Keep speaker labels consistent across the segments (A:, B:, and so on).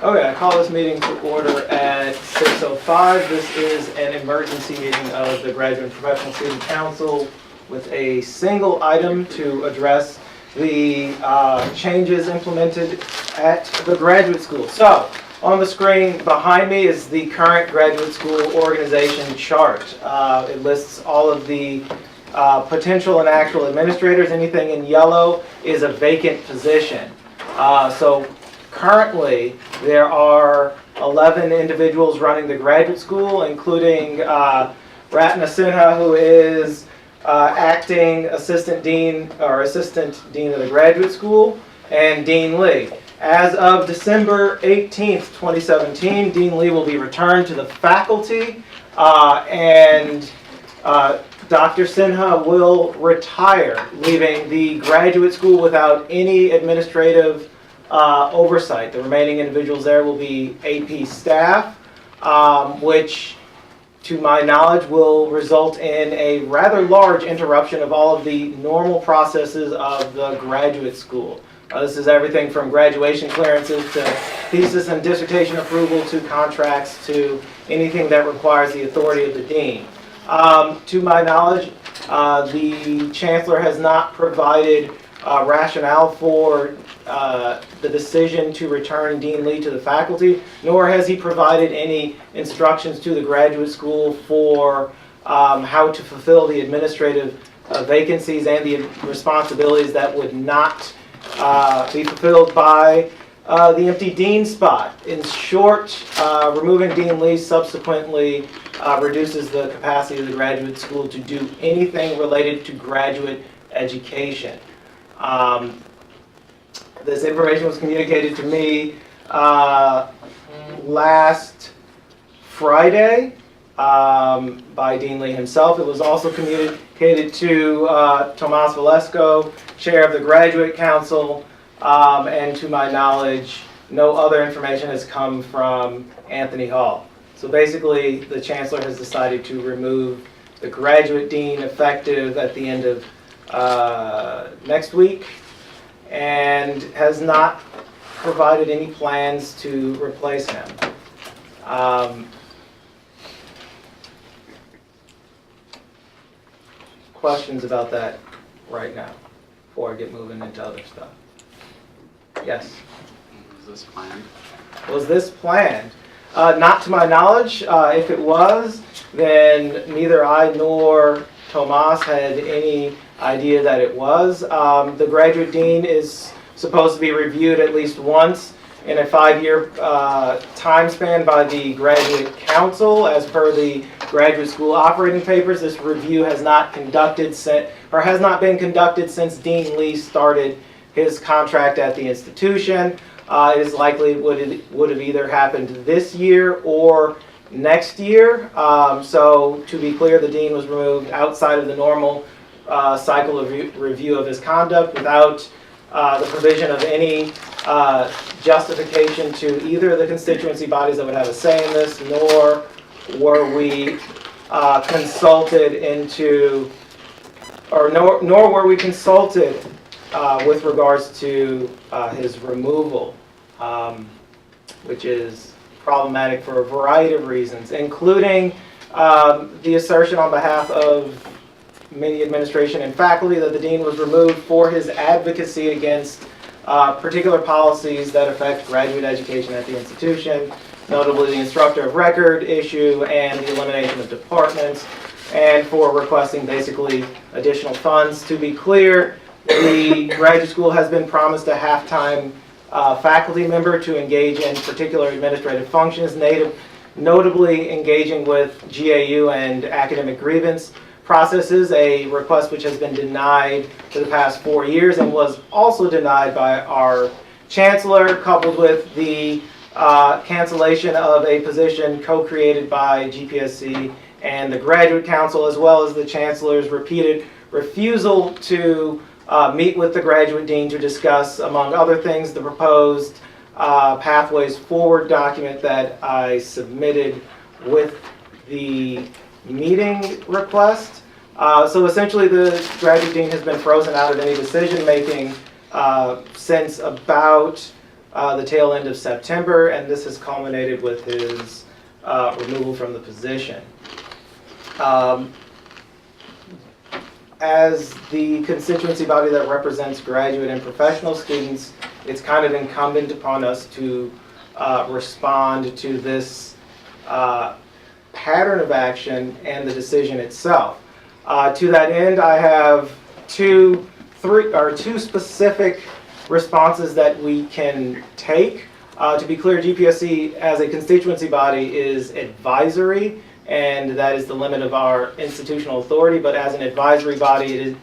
A: Okay, I call this meeting to order at 6:05. This is an emergency meeting of the Graduate and Professional Student Council with a single item to address the changes implemented at the graduate school. So, on the screen behind me is the current graduate school organization chart. It lists all of the potential and actual administrators. Anything in yellow is a vacant position. So currently, there are 11 individuals running the graduate school, including Ratna Sinha, who is acting assistant dean of the graduate school, and Dean Lee. As of December 18th, 2017, Dean Lee will be returned to the faculty, and Dr. Sinha will retire, leaving the graduate school without any administrative oversight. The remaining individuals there will be AP staff, which, to my knowledge, will result in a rather large interruption of all of the normal processes of the graduate school. This is everything from graduation clearances to thesis and dissertation approval to contracts to anything that requires the authority of the dean. To my knowledge, the chancellor has not provided rationale for the decision to return Dean Lee to the faculty, nor has he provided any instructions to the graduate school for how to fulfill the administrative vacancies and the responsibilities that would not be fulfilled by the empty dean spot. In short, removing Dean Lee subsequently reduces the capacity of the graduate school to do anything related to graduate education. This information was communicated to me last Friday by Dean Lee himself. It was also communicated to Tomas Valesco, chair of the Graduate Council, and to my knowledge, no other information has come from Anthony Hall. So basically, the chancellor has decided to remove the graduate dean effective at the end of next week, and has not provided any plans to replace him. Questions about that right now before I get moving into other stuff? Yes?
B: Was this planned?
A: Was this planned? Not to my knowledge. If it was, then neither I nor Tomas had any idea that it was. The graduate dean is supposed to be reviewed at least once in a 5-year time span by the graduate council. As per the graduate school operating papers, this review has not been conducted since Dean Lee started his contract at the institution. It is likely it would have either happened this year or next year. So to be clear, the dean was removed outside of the normal cycle of review of his conduct, without the provision of any justification to either of the constituency bodies that would have a say in this, nor were we consulted nor were we consulted with regards to his removal, which is problematic for a variety of reasons, including the assertion on behalf of many administration and faculty that the dean was removed for his advocacy against particular policies that affect graduate education at the institution, notably the instructor of record issue and the elimination of departments, and for requesting basically additional funds. To be clear, the graduate school has been promised a half-time faculty member to engage in particular administrative functions, notably engaging with GAU and academic grievance processes, a request which has been denied for the past 4 years and was also denied by our chancellor, coupled with the cancellation of a position co-created by GPSC and the Graduate Council, as well as the chancellor's repeated refusal to meet with the graduate dean to discuss, among other things, the proposed Pathways Forward document that I submitted with the meeting request. So essentially the graduate dean has been frozen out of any decision making since about the tail end of September, and this has culminated with his removal from the position. As the constituency body that represents graduate and professional students, it's kind of incumbent upon us to respond to this pattern of action and the decision itself. To that end, I have two specific responses that we can take. To be clear, GPSC as a constituency body is advisory, and that is the limit of our institutional authority, but as an advisory body,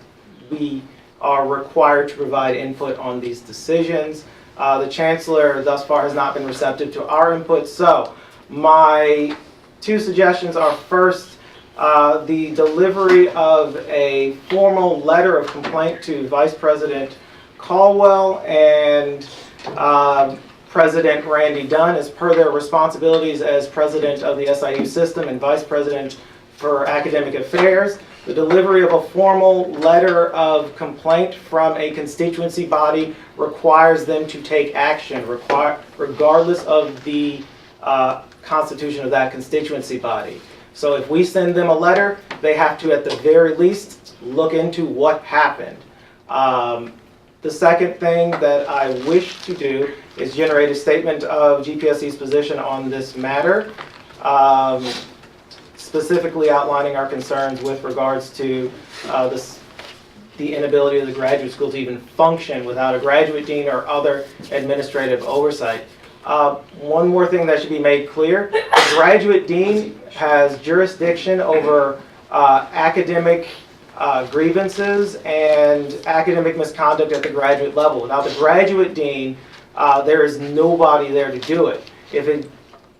A: we are required to provide input on these decisions. The Chancellor thus far has not been receptive to our input, so my two suggestions are: first, the delivery of a formal letter of complaint to Vice President Caldwell and President Randy Dunn as per their responsibilities as President of the SIU system and Vice President for Academic Affairs. The delivery of a formal letter of complaint from a constituency body requires them to take action, regardless of the constitution of that constituency body. So if we send them a letter, they have to, at the very least, look into what happened. The second thing that I wish to do is generate a statement of GPSC's position on this matter, specifically outlining our concerns with regards to the inability of the graduate school to even function without a graduate dean or other administrative oversight. One more thing that should be made clear: the graduate dean has jurisdiction over academic grievances and academic misconduct at the graduate level. Now, the graduate dean, there is nobody there to do it.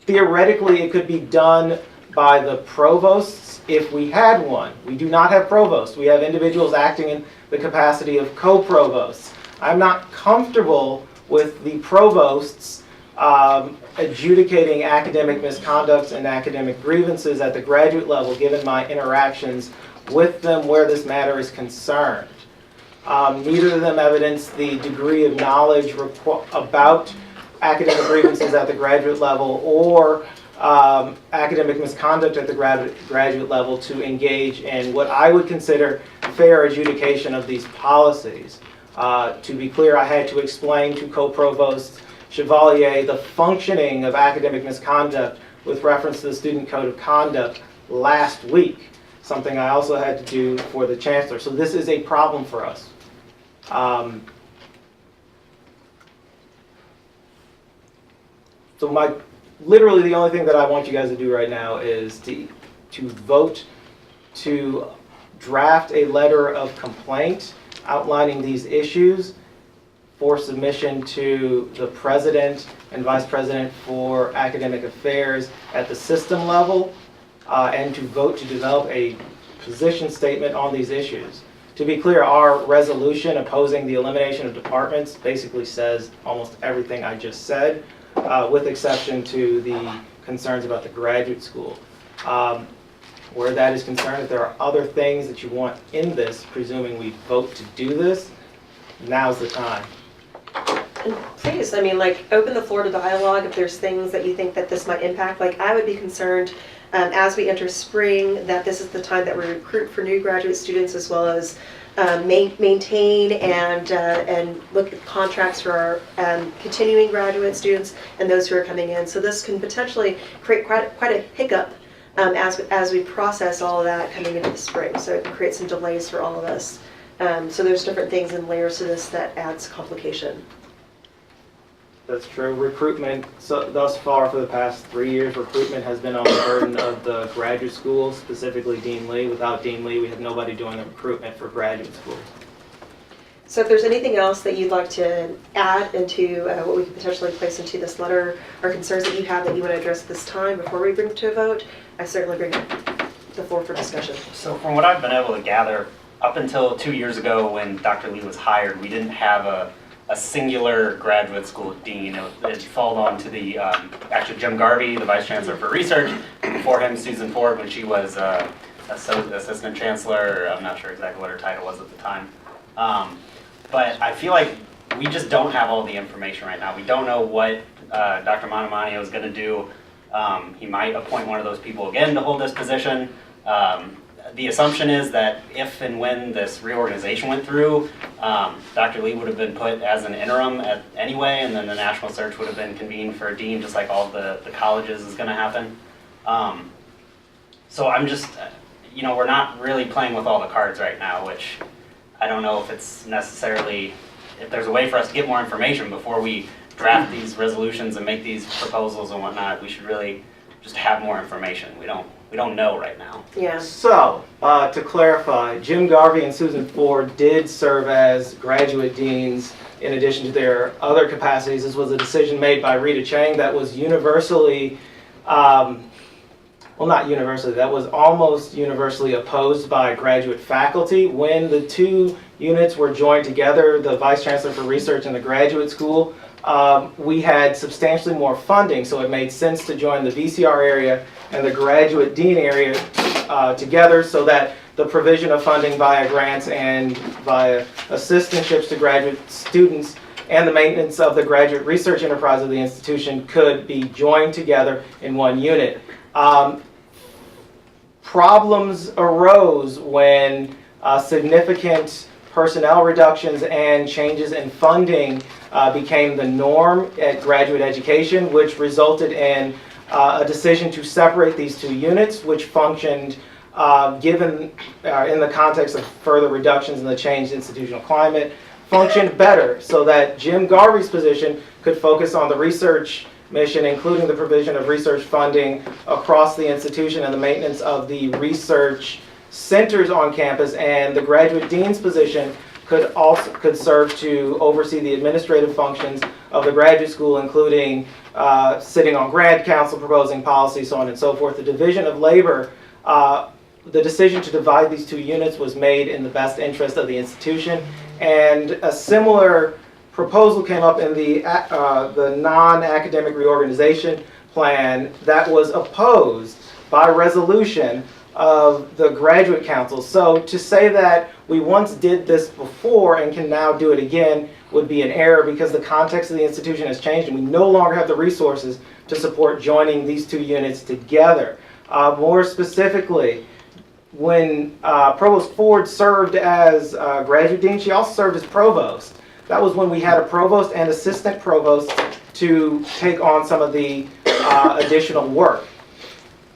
A: Theoretically, it could be done by the provosts if we had one. We do not have provosts. We have individuals acting in the capacity of co-provosts. I'm not comfortable with the provosts adjudicating academic misconducts and academic grievances at the graduate level, given my interactions with them where this matter is concerned. Neither of them evidence the degree of knowledge about academic grievances at the graduate level or academic misconduct at the graduate level to engage in what I would consider fair adjudication of these policies. To be clear, I had to explain to co-provost Chevalier the functioning of academic misconduct with reference to the Student Code of Conduct last week, something I also had to do for the Chancellor. So this is a problem for us. So literally the only thing that I want you guys to do right now is to vote to draft a letter of complaint outlining these issues for submission to the President and Vice President for Academic Affairs at the system level, and to vote to develop a position statement on these issues. To be clear, our resolution opposing the elimination of departments basically says almost everything I just said, with exception to the concerns about the graduate school. Where that is concerned, if there are other things that you want in this, presuming we vote to do this, now's the time.
C: And please, open the floor to dialogue if there's things that you think that this might impact. I would be concerned as we enter spring that this is the time that we recruit for new graduate students, as well as maintain and look at contracts for our continuing graduate students and those who are coming in. So this can potentially create quite a hiccup as we process all of that coming into the spring. So it can create some delays for all of us. So there's different things and layers to this that adds complication.
A: That's true. Recruitment, so thus far for the past 3 years, recruitment has been on the burden of the graduate school, specifically Dean Lee. Without Dean Lee, we have nobody doing the recruitment for graduate school.
C: So if there's anything else that you'd like to add into what we could potentially place into this letter, or concerns that you have that you want to address this time before we bring it to a vote, I certainly bring it to the floor for discussion.
D: So from what I've been able to gather, up until 2 years ago when Dr. Lee was hired, we didn't have a singular graduate school dean. It fell on to the, actually Jim Garvey, the Vice Chancellor for Research, before him Susan Ford when she was Assistant Chancellor, I'm not sure exactly what her title was at the time. But I feel like we just don't have all the information right now. We don't know what Dr. Monomanio is going to do. He might appoint one of those people again to hold this position. The assumption is that if and when this reorganization went through, Dr. Lee would have been put as an interim anyway, and then the national search would have been convened for a dean, just like all the colleges is going to happen. So I'm just, we're not really playing with all the cards right now, which I don't know if it's necessarily, if there's a way for us to get more information before we draft these resolutions and make these proposals and whatnot. We should really just have more information. We don't know right now.
C: Yeah.
A: So, to clarify, Jim Garvey and Susan Ford did serve as graduate deans in addition to their other capacities. This was a decision made by Rita Chang that was universally, well, not universally, that was almost universally opposed by graduate faculty. When the two units were joined together, the Vice Chancellor for Research and the Graduate School, we had substantially more funding, so it made sense to join the VCR area and the Graduate Dean area together so that the provision of funding via grants and via assistantships to graduate students and the maintenance of the graduate research enterprise of the institution could be joined together in one unit. Problems arose when significant personnel reductions and changes in funding became the norm at graduate education, which resulted in a decision to separate these two units, which functioned, given in the context of further reductions in the changed institutional climate, functioned better so that Jim Garvey's position could focus on the research mission, including the provision of research funding across the institution and the maintenance of the research centers on campus, and the graduate dean's position could serve to oversee the administrative functions of the graduate school, including sitting on grad council, proposing policy, so on and so forth. The division of labor, the decision to divide these two units was made in the best interest of the institution, and a similar proposal came up in the non-academic reorganization plan that was opposed by resolution of the graduate council. So to say that we once did this before and can now do it again would be an error, because the context of the institution has changed and we no longer have the resources to support joining these two units together. More specifically, when Provost Ford served as graduate dean, she also served as provost. That was when we had a provost and assistant provost to take on some of the additional work.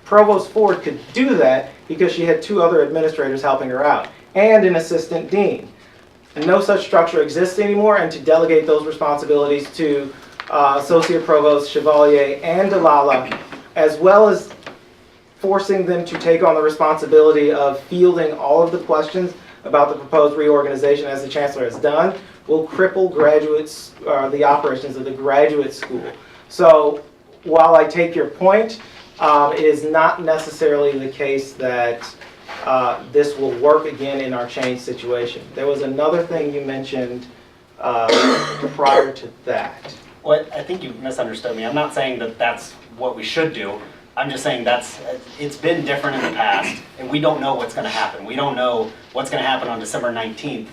A: Provost Ford could do that because she had two other administrators helping her out, and an assistant dean. And no such structure exists anymore, and to delegate those responsibilities to Associate Provost Chevalier and Delala, as well as forcing them to take on the responsibility of fielding all of the questions about the proposed reorganization, as the Chancellor has done, will cripple graduates, the operations of the graduate school. So while I take your point, it is not necessarily the case that this will work again in our changed situation. There was another thing you mentioned prior to that.
D: Well, I think you misunderstood me. I'm not saying that that's what we should do. I'm just saying it's been different in the past, and we don't know what's going to happen. We don't know what's going to happen on December 19th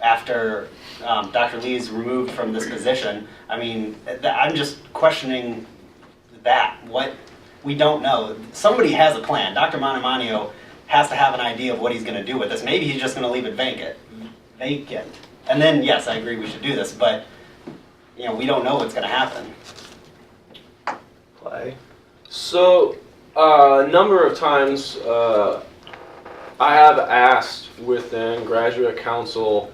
D: after Dr. Lee's removed from this position. I mean, I'm just questioning that. What we don't know. Somebody has a plan. Dr. Monomanio has to have an idea of what he's going to do with this. Maybe he's just going to leave it vacant. And then, yes, I agree we should do this, but we don't know what's going to happen.
A: Clay?
E: So, a number of times I have asked within graduate council,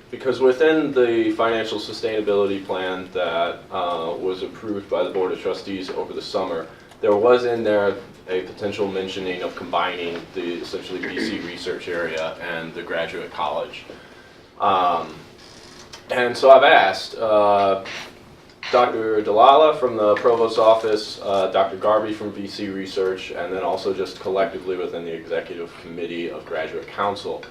E: because within the financial sustainability plan that was approved by the Board of Trustees over the summer, there was in there a potential mentioning of combining the essentially BC research area and the graduate college. And so I've asked Dr. Delala from the Provost's office, Dr. Garvey from VC Research, and then also just collectively within the Executive Committee of Graduate Council,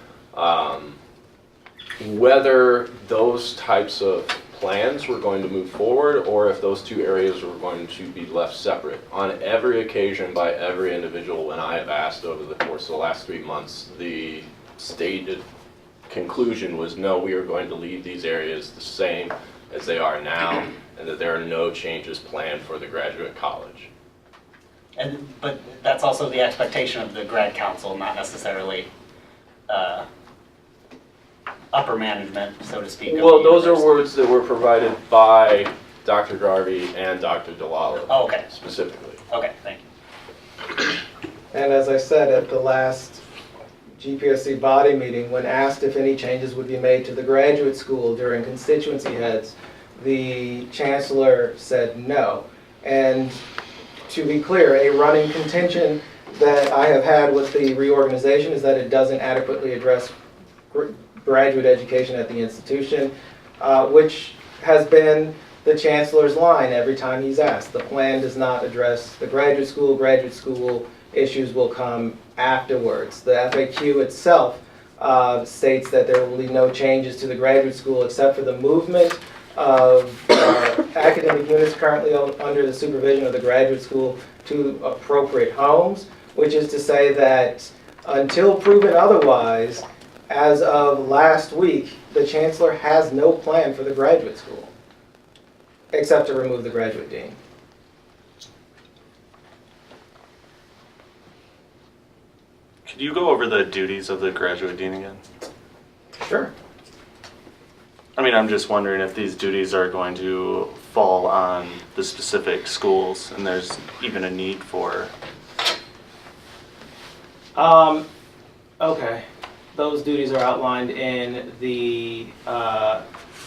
E: whether those types of plans were going to move forward or if those two areas were going to be left separate. On every occasion by every individual when I have asked over the course of the last 3 months, the stated conclusion was, no, we are going to leave these areas the same as they are now, and that there are no changes planned for the graduate college.
D: But that's also the expectation of the grad council, not necessarily upper management, so to speak. of the
E: Well, those are
D: university.
E: words that were provided by Dr. Garvey and Dr. DeLallo
D: Oh, okay.
E: specifically.
D: Okay, thank you.
A: And as I said at the last GPSC body meeting, when asked if any changes would be made to the graduate school during constituency heads, the chancellor said no. And to be clear, a running contention that I have had with the reorganization is that it doesn't adequately address graduate education at the institution, which has been the chancellor's line every time he's asked. The plan does not address the graduate school issues will come afterwards. The FAQ itself states that there will be no changes to the graduate school except for the movement of academic units currently under the supervision of the graduate school to appropriate homes, which is to say that until proven otherwise, as of last week, the chancellor has no plan for the graduate school, except to remove the graduate dean.
F: Could you go over the duties of the graduate dean again?
A: Sure.
F: I mean, I'm just wondering if these duties are going to fall on the specific schools and there's even a need for.
A: Okay. Those duties are outlined in the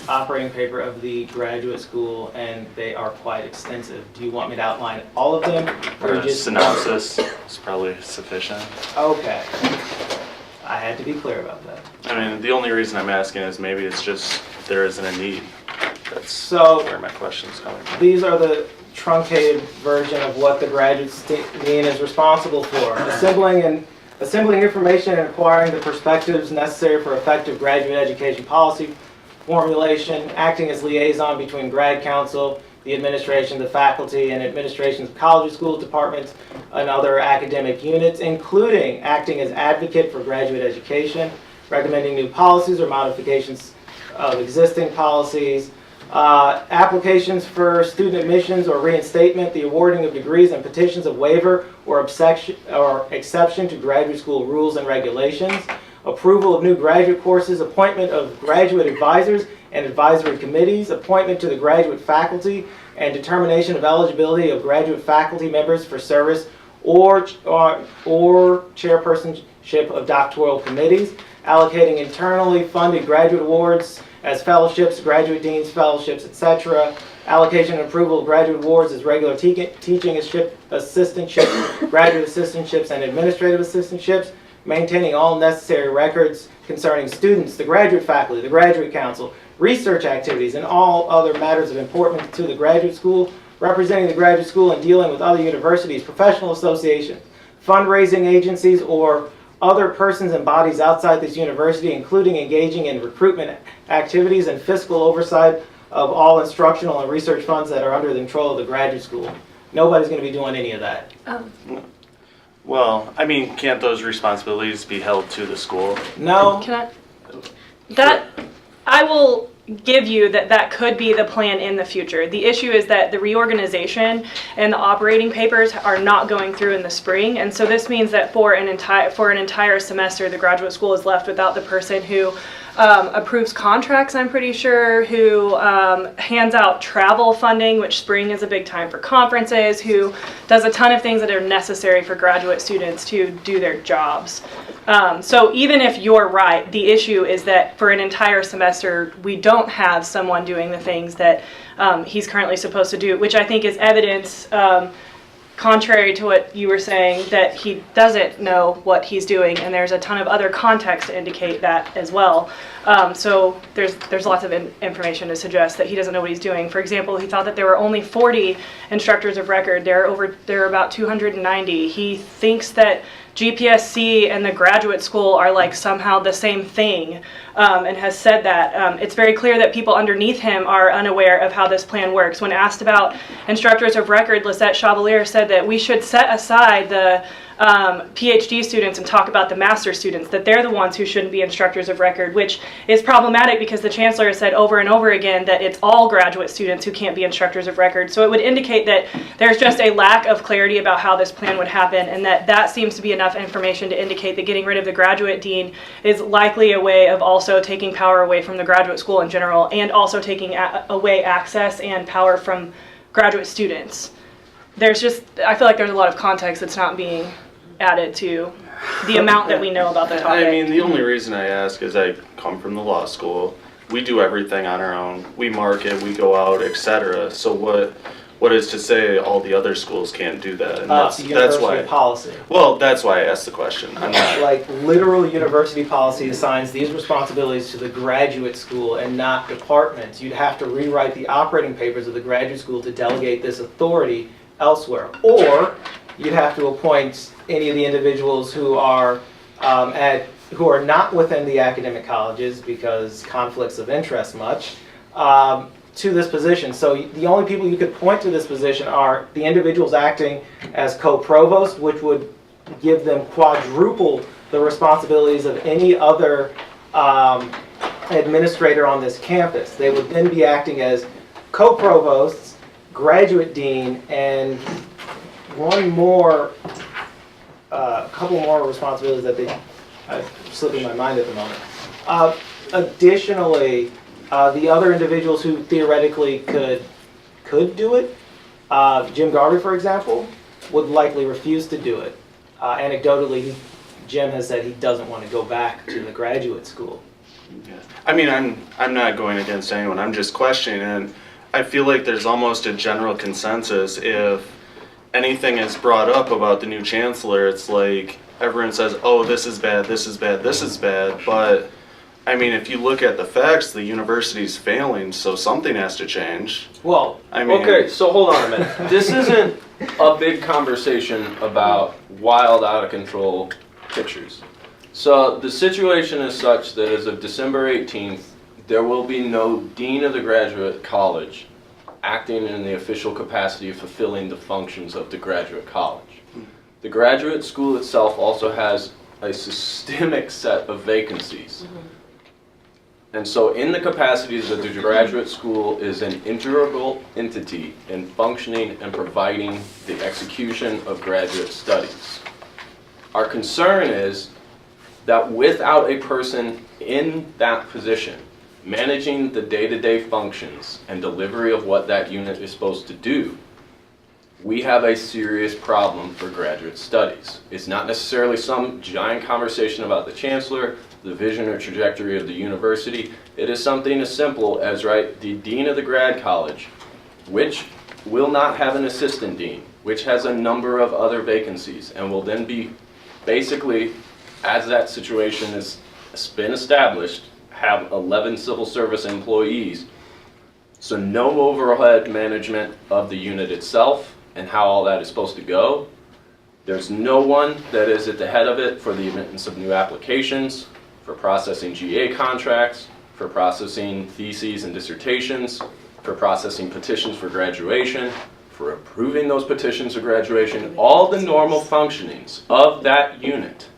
A: operating paper of the graduate school, and they are quite extensive. Do you want me to outline all of them?
F: Or
A: Or
F: a
A: just
F: synopsis is probably sufficient.
A: Okay. I had to be clear about that.
F: I mean, the only reason I'm asking is maybe it's just there isn't a need. That's
A: So
F: where my question's coming from.
A: these are the truncated version of what the graduate dean is responsible for. Assembling information and acquiring the perspectives necessary for effective graduate education policy formulation, acting as liaison between grad council, the administration, the faculty, and administrations of college, school departments, and other academic units, including acting as advocate for graduate education, recommending new policies or modifications of existing policies, applications for student admissions or reinstatement, the awarding of degrees and petitions of waiver or exception to graduate school rules and regulations, approval of new graduate courses, appointment of graduate advisors and advisory committees, appointment to the graduate faculty, and determination of eligibility of graduate faculty members for service or chairpersonship of doctoral committees, allocating internally funded graduate awards as fellowships, graduate deans, fellowships, etc., allocation and approval of graduate awards as regular teaching assistantships, graduate assistantships, and administrative assistantships, maintaining all necessary records concerning students, the graduate faculty, the graduate council, research activities, and all other matters of importance to the graduate school, representing the graduate school and dealing with other universities, professional associations, fundraising agencies, or other persons and bodies outside this university, including engaging in recruitment activities and fiscal oversight of all instructional and research funds that are under the control of the graduate school. Nobody's going to be doing any of that.
F: Well, I mean, can't those responsibilities be held to the school?
A: No.
G: I will give you that could be the plan in the future. The issue is that the reorganization and the operating papers are not going through in the spring, and so this means that for an entire semester, the graduate school is left without the person who approves contracts, I'm pretty sure, who hands out travel funding, which spring is a big time for conferences, who does a ton of things that are necessary for graduate students to do their jobs. So even if you're right, the issue is that for an entire semester, we don't have someone doing the things that he's currently supposed to do, which I think is evidence, contrary to what you were saying, that he doesn't know what he's doing, and there's a ton of other context to indicate that as well. So there's lots of information to suggest that he doesn't know what he's doing. For example, he thought that there were only 40 instructors of record. There are about 290. He thinks that GPSC and the graduate school are like somehow the same thing, and has said that. It's very clear that people underneath him are unaware of how this plan works. When asked about instructors of record, Lisette Chevalier said that we should set aside the PhD students and talk about the master's students, that they're the ones who shouldn't be instructors of record, which is problematic because the chancellor has said over and over again that it's all graduate students who can't be instructors of record. So it would indicate that there's just a lack of clarity about how this plan would happen, and that seems to be enough information to indicate that getting rid of the graduate dean is likely a way of also taking power away from the graduate school in general, and also taking away access and power from graduate students. I feel like there's a lot of context that's not being added to the amount that we know about the topic.
F: I mean, the only reason I ask is I come from the law school. We do everything on our own. We market, we go out, etc. So what is to say all the other schools can't do that? And that's
A: University
F: why.
A: policy.
F: Well, that's why I asked the question. I'm not.
A: Like literal university policy assigns these responsibilities to the graduate school and not departments. You'd have to rewrite the operating papers of the graduate school to delegate this authority elsewhere, or you'd have to appoint any of the individuals who are not within the academic colleges because conflicts of interest much to this position. So the only people you could point to this position are the individuals acting as co-provost, which would give them quadruple the responsibilities of any other administrator on this campus. They would then be acting as co-provosts, graduate dean, and a couple more responsibilities that slipping my mind at the moment. Additionally, the other individuals who theoretically could do it, Jim Garvey, for example, would likely refuse to do it. Anecdotally, Jim has said he doesn't want to go back to the graduate school.
F: Yeah. I mean, I'm not going against anyone. I'm just questioning, and I feel like there's almost a general consensus if anything is brought up about the new chancellor, it's like everyone says, oh, this is bad, this is bad, this is bad. But I mean, if you look at the facts, the university's failing, so something has to change.
A: Well,
F: I mean,
E: Okay, so hold on a minute. This isn't a big conversation about wild, out of control pictures. So the situation is such that as of December 18th, there will be no dean of the graduate college acting in the official capacity of fulfilling the functions of the graduate college. The graduate school itself also has a systemic set of vacancies. And so in the capacities of the graduate school is an integral entity in functioning and providing the execution of graduate studies. Our concern is that without a person in that position, managing the day-to-day functions and delivery of what that unit is supposed to do, we have a serious problem for graduate studies. It's not necessarily some giant conversation about the chancellor, the vision or trajectory of the university. It is something as simple as, right, the dean of the grad college, which will not have an assistant dean, which has a number of other vacancies, and will then be basically, as that situation has been established, have 11 civil service employees. So no overhead management of the unit itself and how all that is supposed to go. There's no one that is at the head of it for the admittance of new applications, for processing GA contracts, for processing theses and dissertations, for processing petitions for graduation, for approving those petitions for graduation, all the normal functionings of that unit.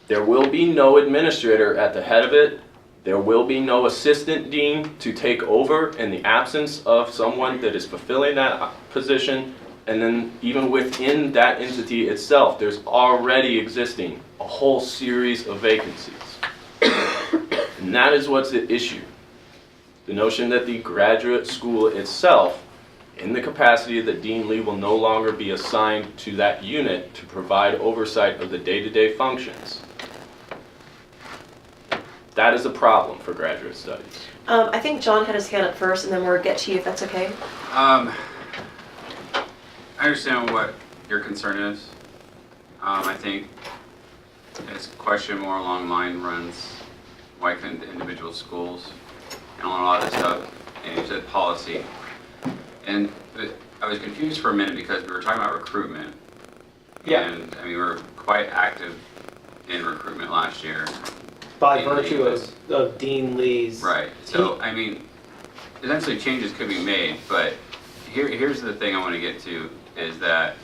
E: There will be no administrator at the head of it. There will be no assistant dean to take over in the absence of someone that is fulfilling that position. And then even within that entity itself, there's already existing a whole series of vacancies. And that is what's at issue. The notion that the graduate school itself, in the capacity that Dean Lee will no longer be assigned to that unit to provide oversight of the day-to-day functions. That is a problem for graduate studies.
C: I think John had his hand up first, and then we'll get to you if that's okay.
B: I understand what your concern is. I think it's a question more along line runs, why couldn't the individual schools and on a lot of this stuff, and you said policy. And I was confused for a minute because we were talking about recruitment.
A: Yeah.
B: And I mean, we were quite active in recruitment last year.
A: By virtue of Dean Lee's.
B: Right. So, I mean, essentially changes could be made, but here's the thing I want to get to is that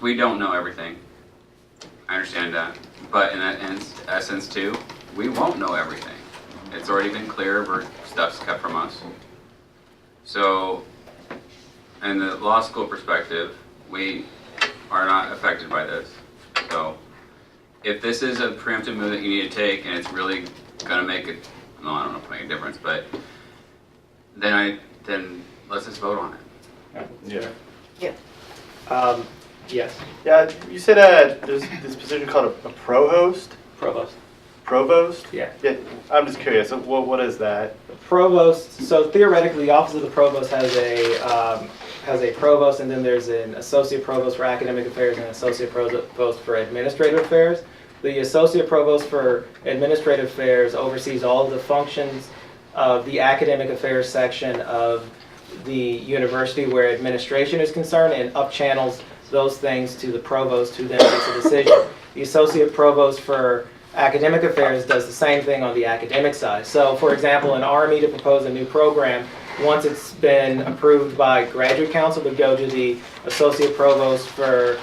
B: we don't know everything. I understand that. But in essence too, we won't know everything. It's already been clear where stuff's kept from us. So, in the law school perspective, we are not affected by this. So, if this is a preemptive move that you need to take and it's really gonna make it, no, I don't know if it make a difference, but then let's just vote on it.
H: Yeah.
A: Yes,
H: Yeah, you said there's this position called a provost?
A: provost.
H: Provost?
A: Yeah.
H: Yeah, I'm just curious, what is that?
A: Provost, so theoretically, the office of the provost has a provost, and then there's an associate provost for academic affairs and an associate provost for administrative affairs. The associate provost for administrative affairs oversees all of the functions of the academic affairs section of the university where administration is concerned, and up channels those things to the provost, who then makes a decision. The associate provost for academic affairs does the same thing on the academic side. So, for example, an RME to propose a new program, once it's been approved by graduate council, would go to the associate provost for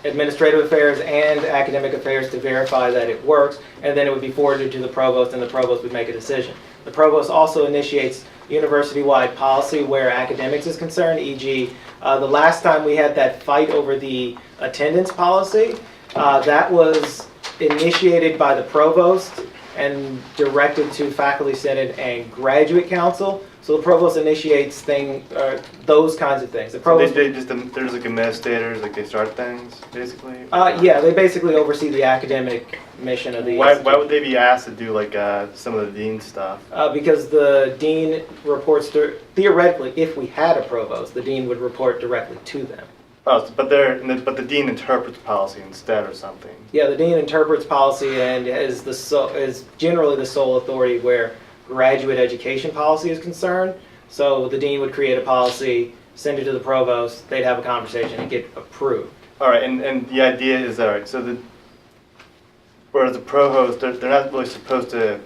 A: administrative affairs and academic affairs to verify that it works, and then it would be forwarded to the provost, and the provost would make a decision. The provost also initiates university-wide policy where academics is concerned, e.g. The last time we had that fight over the attendance policy, that was initiated by the provost and directed to faculty senate and graduate council. So the provost initiates those kinds of things. The
H: So
A: provost,
H: there's like administrators, like they start things, basically?
A: yeah, they basically oversee the academic mission of the
H: Why
A: institute.
H: would they be asked to do like some of the dean stuff?
A: Because the dean reports theoretically, if we had a provost, the dean would report directly to them.
H: Oh, but the dean interprets policy instead or something.
A: Yeah, the dean interprets policy and is generally the sole authority where graduate education policy is concerned. So the dean would create a policy, send it to the provost, they'd have a conversation and get approved.
H: All right, and the idea is, all right, so whereas the provost, they're not really supposed to,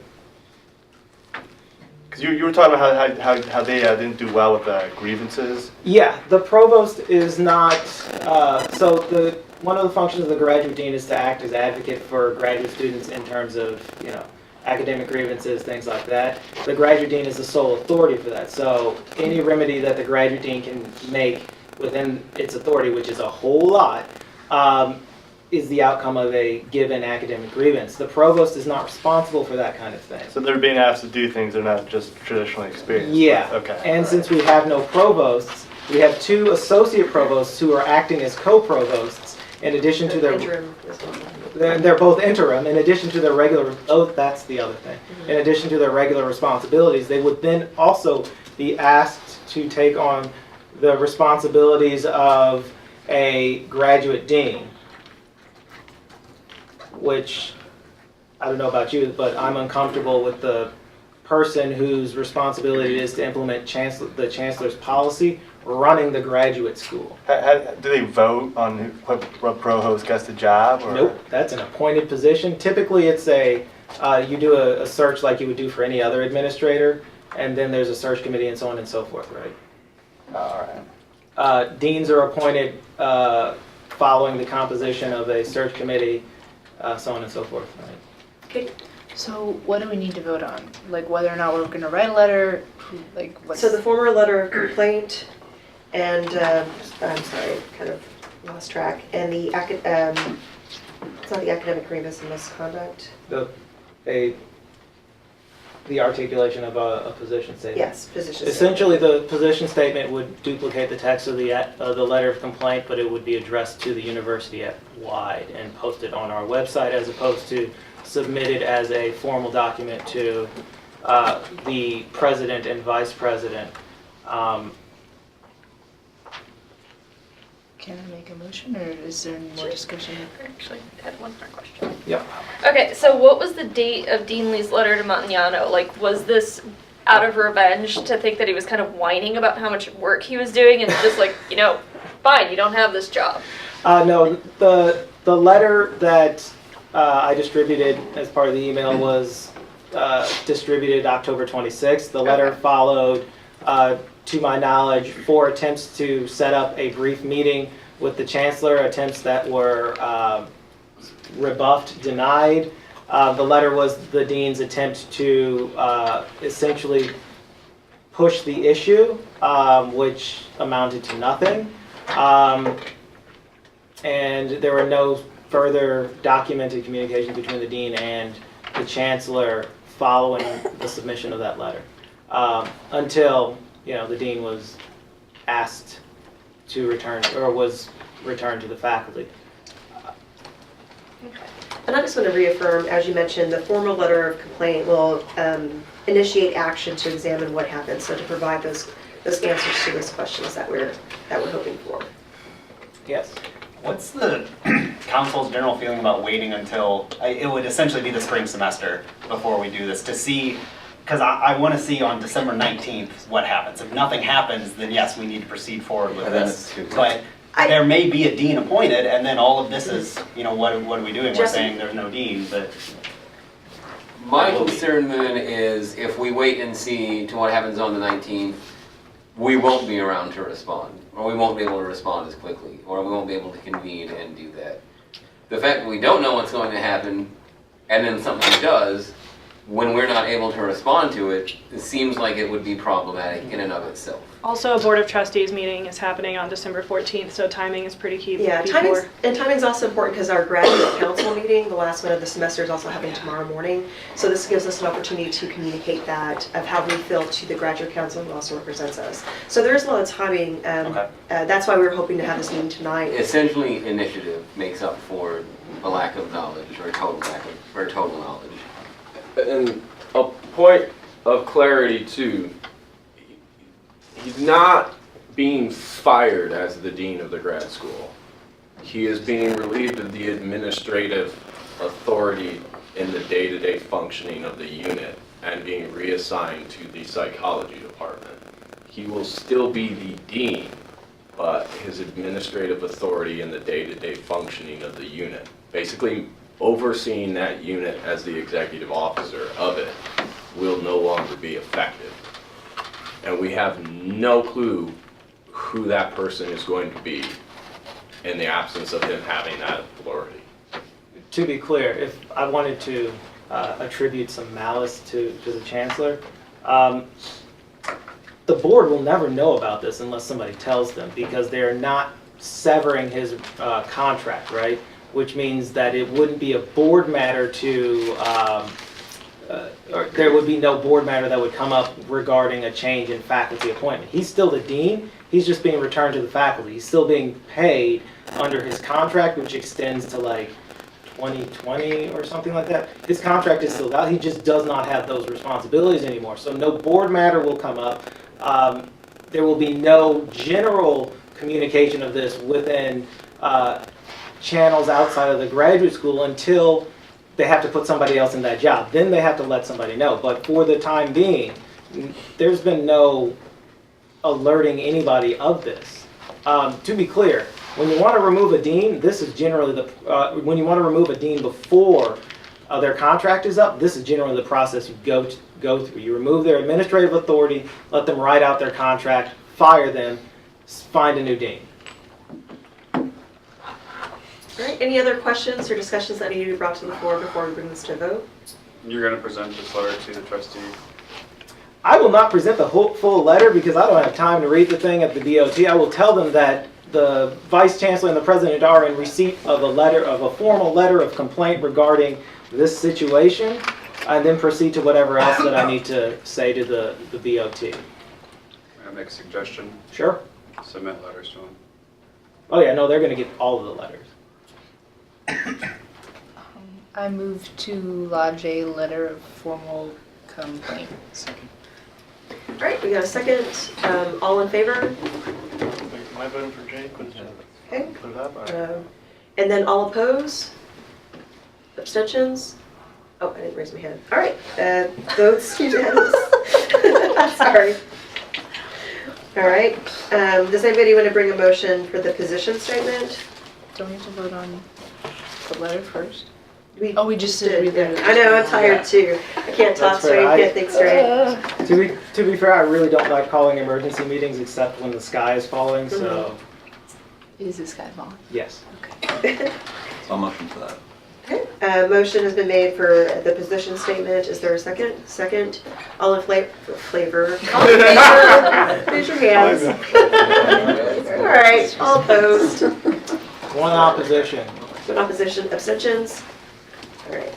H: because you were talking about how they didn't do well with grievances.
A: Yeah, the provost is not, one of the functions of the graduate dean is to act as advocate for graduate students in terms of, academic grievances, things like that. The graduate dean is the sole authority for that. So any remedy that the graduate dean can make within its authority, which is a whole lot, is the outcome of a given academic grievance. The provost is not responsible for that kind of thing.
H: So they're being asked to do things they're not just traditionally experienced.
A: Yeah.
H: with. Okay.
A: And since we have no provosts, we have two associate provosts who are acting as co-provosts in addition to their...
C: Interim as well.
A: They're both interim. In addition to their regular... Oh, that's the other thing. In addition to their regular responsibilities, they would then also be asked to take on the responsibilities of a graduate dean, which, I don't know about you, but I'm uncomfortable with the person whose responsibility it is to implement the chancellor's policy running the graduate school.
H: Do they vote on what provost gets the job? Or?
A: Nope, that's an appointed position. Typically, it's you do a search like you would do for any other administrator, and then there's a search committee and so on and so forth, right?
H: All right.
A: Deans are appointed following the composition of a search committee, so on and so forth, right?
C: Okay.
I: So what do we need to vote on? Like whether or not we're going to write a letter? Like what's...
C: So the former letter of complaint and, I'm sorry, kind of lost track, and the, it's not the academic grievance and misconduct.
A: The articulation of a position statement.
C: Yes, position.
A: Essentially, the position statement would duplicate the text of the letter of complaint, but it would be addressed to the university at wide and posted on our website as opposed to submitted as a formal document to the president and vice president.
I: Can I make a motion or is there any more discussion?
J: Actually, I had one more question.
A: Yep.
J: Okay, so what was the date of Dean Lee's letter to Montagnano? Like, was this out of revenge to think that he was kind of whining about how much work he was doing and just like, fine, you don't have this job?
A: No, the letter that I distributed as part of the email was distributed October 26th. The letter followed to my knowledge, 4 attempts to set up a brief meeting with the chancellor, attempts that were rebuffed, denied. The letter was the dean's attempt to essentially push the issue, which amounted to nothing. And there were no further documented communication between the dean and the chancellor following the submission of that letter, until the dean was asked to return, or was returned to the faculty.
C: And I just want to reaffirm, as you mentioned, the formal letter of complaint will initiate action to examine what happened, so to provide those answers to those questions that we're hoping for.
A: Yes.
D: What's the council's general feeling about waiting until, it would essentially be the spring semester before we do this, to see, because I want to see on December 19th what happens. If nothing happens, then yes, we need to proceed forward with this. But there may be a dean appointed, and then all of this is, what are we doing? We're saying there's no dean, but...
K: My concern then is if we wait and see to what happens on the 19th, we won't be around to respond, or we won't be able to respond as quickly, or we won't be able to convene and do that. The fact that we don't know what's going to happen, and then something does, when we're not able to respond to it, it seems like it would be problematic in and of itself.
G: Also, a Board of Trustees meeting is happening on December 14th, so timing is pretty key.
C: Yeah, timing's also important because our graduate council meeting, the last one of the semester, is also happening tomorrow morning. So this gives us an opportunity to communicate that, of how we feel, to the graduate council who also represents us. So there's a lot of timing. That's why we were hoping to have this meeting tonight.
K: Essentially, initiative makes up for a lack of knowledge, or total knowledge.
E: And a point of clarity too, he's not being fired as the dean of the grad school. He is being relieved of the administrative authority in the day-to-day functioning of the unit and being reassigned to the psychology department. He will still be the dean, but his administrative authority in the day-to-day functioning of the unit, basically overseeing that unit as the executive officer of it, will no longer be effective. And we have no clue who that person is going to be in the absence of him having that authority.
A: To be clear, if I wanted to attribute some malice to the chancellor, the board will never know about this unless somebody tells them, because they're not severing his contract, right? Which means that it wouldn't be a board matter to, or there would be no board matter that would come up regarding a change in faculty appointment. He's still the dean, he's just being returned to the faculty. He's still being paid under his contract, which extends to like 2020 or something like that. His contract is still out, he just does not have those responsibilities anymore. So no board matter will come up. There will be no general communication of this within channels outside of the graduate school until they have to put somebody else in that job. Then they have to let somebody know. But for the time being, there's been no alerting anybody of this. To be clear, when you want to remove a dean, this is generally when you want to remove a dean before their contract is up, this is generally the process you go through. You remove their administrative authority, let them write out their contract, fire them, find a new dean.
C: All right, any other questions or discussions that need to be brought to the floor before we bring this to a vote?
B: You're going to present this letter to the trustee?
A: I will not present the full letter because I don't have time to read the thing at the DOT. I will tell them that the Vice Chancellor and the President are in receipt of a formal letter of complaint regarding this situation, and then proceed to whatever else that I need to say to the BOT.
B: May I make a suggestion?
A: Sure.
B: Submit letters to them.
A: Oh yeah, no, they're going to get all of the letters.
I: I move to lodge a letter of formal complaint.
C: All right, we got a second. All in favor?
H: Am I voting for Jake?
C: Okay.
H: Put it up?
C: And then all opposed? Abstentions? Oh, I didn't raise my hand. All right, votes unanimous. Sorry. All right, does anybody want to bring a motion for the position statement?
I: Don't we have to vote on the letter first? We just did.
C: I know, I'm tired too. I can't talk
A: That's fair.
C: straight, can't think straight.
A: To be fair, I really don't like calling emergency meetings except when the sky is falling, so
I: Is this guy falling?
A: yes.
L: So I'll motion for that.
C: Okay. Motion has been made for the position statement. Is there a second? Second. All in flavor. All in favor? Raise your hands. All right. All opposed.
A: One opposition.
C: One opposition. Abstentions. All right.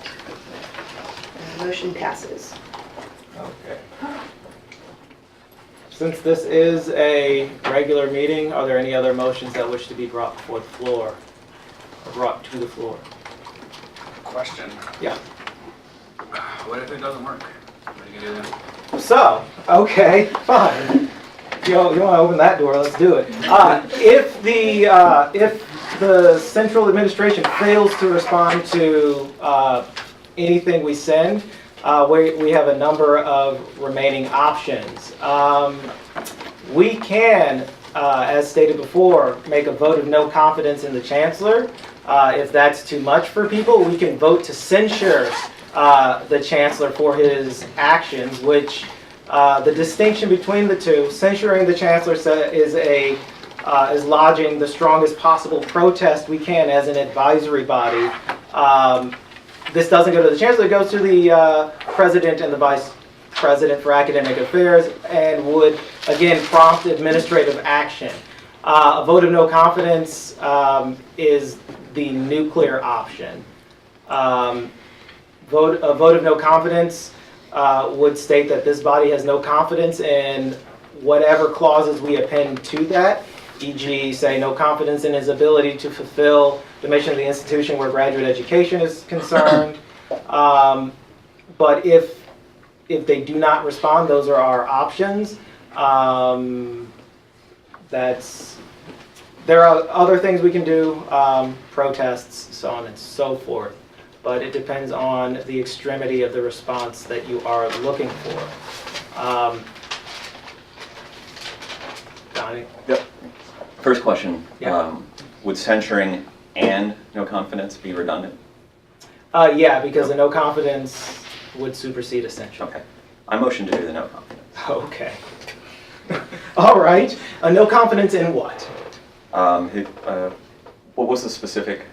C: Motion passes.
A: Okay. Since this is a regular meeting, are there any other motions that wish to be brought before the floor? Or brought to the floor?
B: Question.
A: Yeah.
B: What if it doesn't work? What are you gonna do then?
A: So, okay, fine. You want to open that door? Let's do it. If the central administration fails to respond to anything we send, we have a number of remaining options. We can, as stated before, make a vote of no confidence in the chancellor. If that's too much for people, we can vote to censure the chancellor for his actions, which the distinction between the two, censuring the chancellor is lodging the strongest possible protest we can as an advisory body. This doesn't go to the chancellor, it goes to the president and the vice president for academic affairs and would, again, prompt administrative action. A vote of no confidence is the nuclear option. A vote of no confidence would state that this body has no confidence in whatever clauses we append to that, e.g., say no confidence in his ability to fulfill the mission of the institution where graduate education is concerned. But if they do not respond, those are our options. There are other things we can do, protests, so on and so forth. But it depends on the extremity of the response that you are looking for. Donnie?
L: Yep. First question.
A: Yeah.
L: Would censuring and no confidence be redundant?
A: Yeah, because the no confidence would supersede essential.
L: Okay. I motion to do the no confidence.
A: Okay. All right. No confidence in what?
L: What was the specific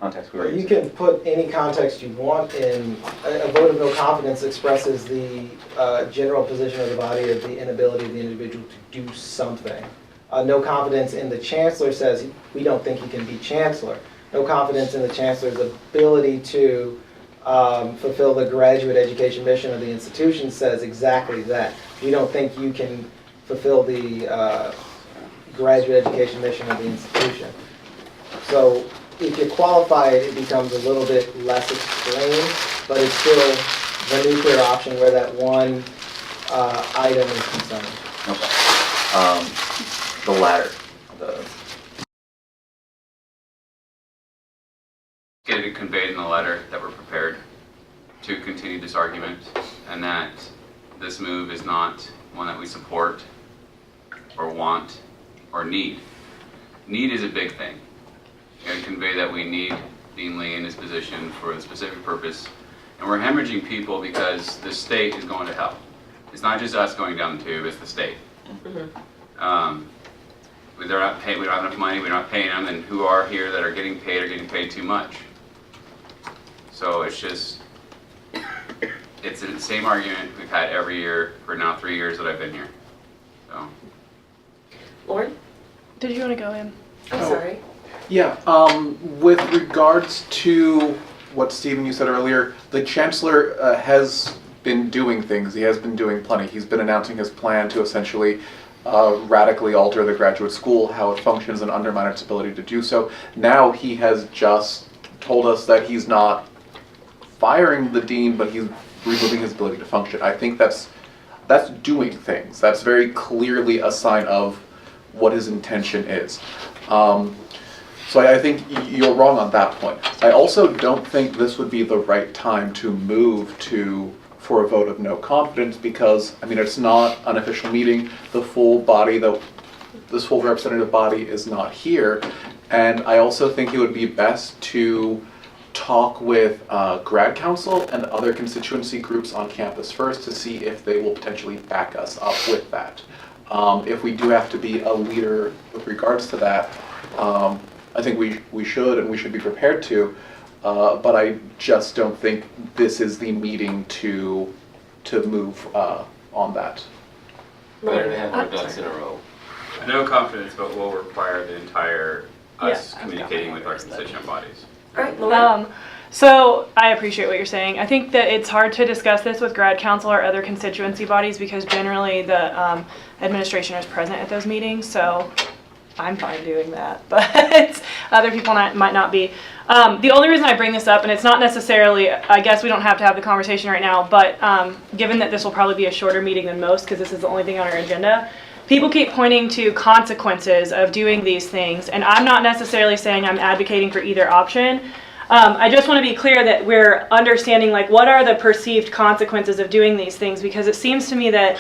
L: context we were
A: You
L: using?
A: can put any context you want in. A vote of no confidence expresses the general position of the body of the inability of the individual to do something. No confidence in the chancellor says we don't think he can be chancellor. No confidence in the chancellor's ability to fulfill the graduate education mission of the institution says exactly that. We don't think you can fulfill the graduate education mission of the institution. So if you qualify it, it becomes a little bit less extreme, but it's still the nuclear option where that one item is concerned.
L: Okay. The latter.
B: It's going to be conveyed in the letter that we're prepared to continue this argument, and that this move is not one that we support or want or need. Need is a big thing. You're going to convey that we need Dean Lee in his position for a specific purpose, and we're hemorrhaging people because the state is going to hell. It's not just us going down the tube, it's the state. They're not paying, we don't have enough money, we're not paying them, and who are here that are getting paid too much. So it's just, it's the same argument we've had every year for now 3 years that I've been here. So.
C: Lauren?
G: Did you want to go in?
C: I'm sorry.
M: Yeah, with regards to what Stephen you said earlier, the chancellor has been doing things. He has been doing plenty. He's been announcing his plan to essentially radically alter the graduate school, how it functions, and undermine its ability to do so. Now he has just told us that he's not firing the dean, but he's removing his ability to function. I think that's doing things. That's very clearly a sign of what his intention is. So I think you're wrong on that point. I also don't think this would be the right time to move for a vote of no confidence because, I mean, it's not an official meeting. The full body, this full representative body is not here. And I also think it would be best to talk with grad council and other constituency groups on campus first to see if they will potentially back us up with that. If we do have to be a leader with regards to that, I think we should, and we should be prepared to, but I just don't think this is the meeting to move on that.
K: Better to have our ducks in a row.
B: No confidence, but will require the entire us
G: Yeah.
B: communicating with our constituent bodies.
C: All right, Lauren.
G: So I appreciate what you're saying. I think that it's hard to discuss this with grad council or other constituency bodies because generally the administration is present at those meetings. So I'm fine doing that, but other people might not be. The only reason I bring this up, and it's not necessarily, I guess we don't have to have the conversation right now, but given that this will probably be a shorter meeting than most because this is the only thing on our agenda, people keep pointing to consequences of doing these things, and I'm not necessarily saying I'm advocating for either option. I just want to be clear that we're understanding like what are the perceived consequences of doing these things, because it seems to me that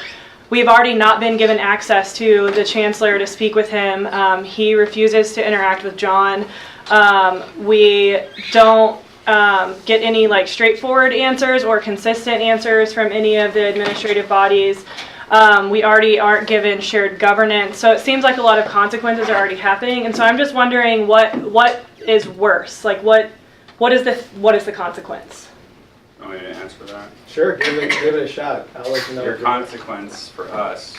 G: we've already not been given access to the chancellor to speak with him. He refuses to interact with John. We don't get any like straightforward answers or consistent answers from any of the administrative bodies. We already aren't given shared governance, so it seems like a lot of consequences are already happening. And so I'm just wondering what is worse? Like what is the consequence?
B: Want me to answer that?
A: Sure, give it a shot. I'll let you know.
B: Your consequence for us,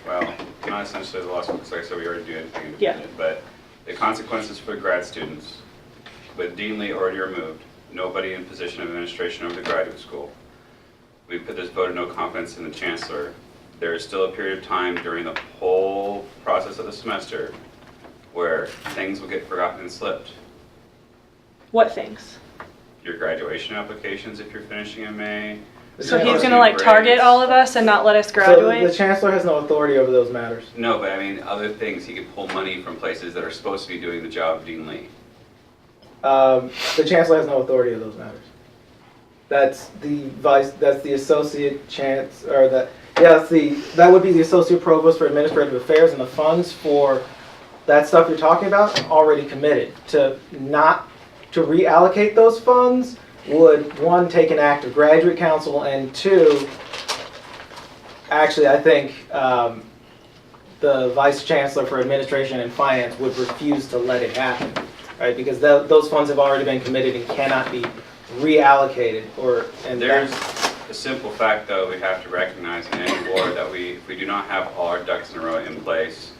B: well, not essentially the loss, because like I said, we already do anything independent, but the consequences for the grad students, with Dean Lee already removed, nobody in position of administration over the graduate school. We put this vote of no confidence in the chancellor. There is still a period of time during the whole process of the semester where things will get forgotten and slipped.
G: What things?
B: Your graduation applications if you're finishing in May.
G: So he's gonna like target all of us and not let us graduate?
A: So the chancellor has no authority over those matters.
B: No, but I mean, other things, he can pull money from places that are supposed to be doing the job of Dean Lee.
A: The chancellor has no authority over those matters. That's the associate that would be the associate provost for administrative affairs, and the funds for that stuff you're talking about already committed. To reallocate those funds would, one, take an act of graduate council, and two, actually I think the vice chancellor for administration and finance would refuse to let it happen, right? Because those funds have already been committed and cannot be reallocated.
B: There's a simple fact, though, we have to recognize in any war that if we do not have all our ducks in a row in place,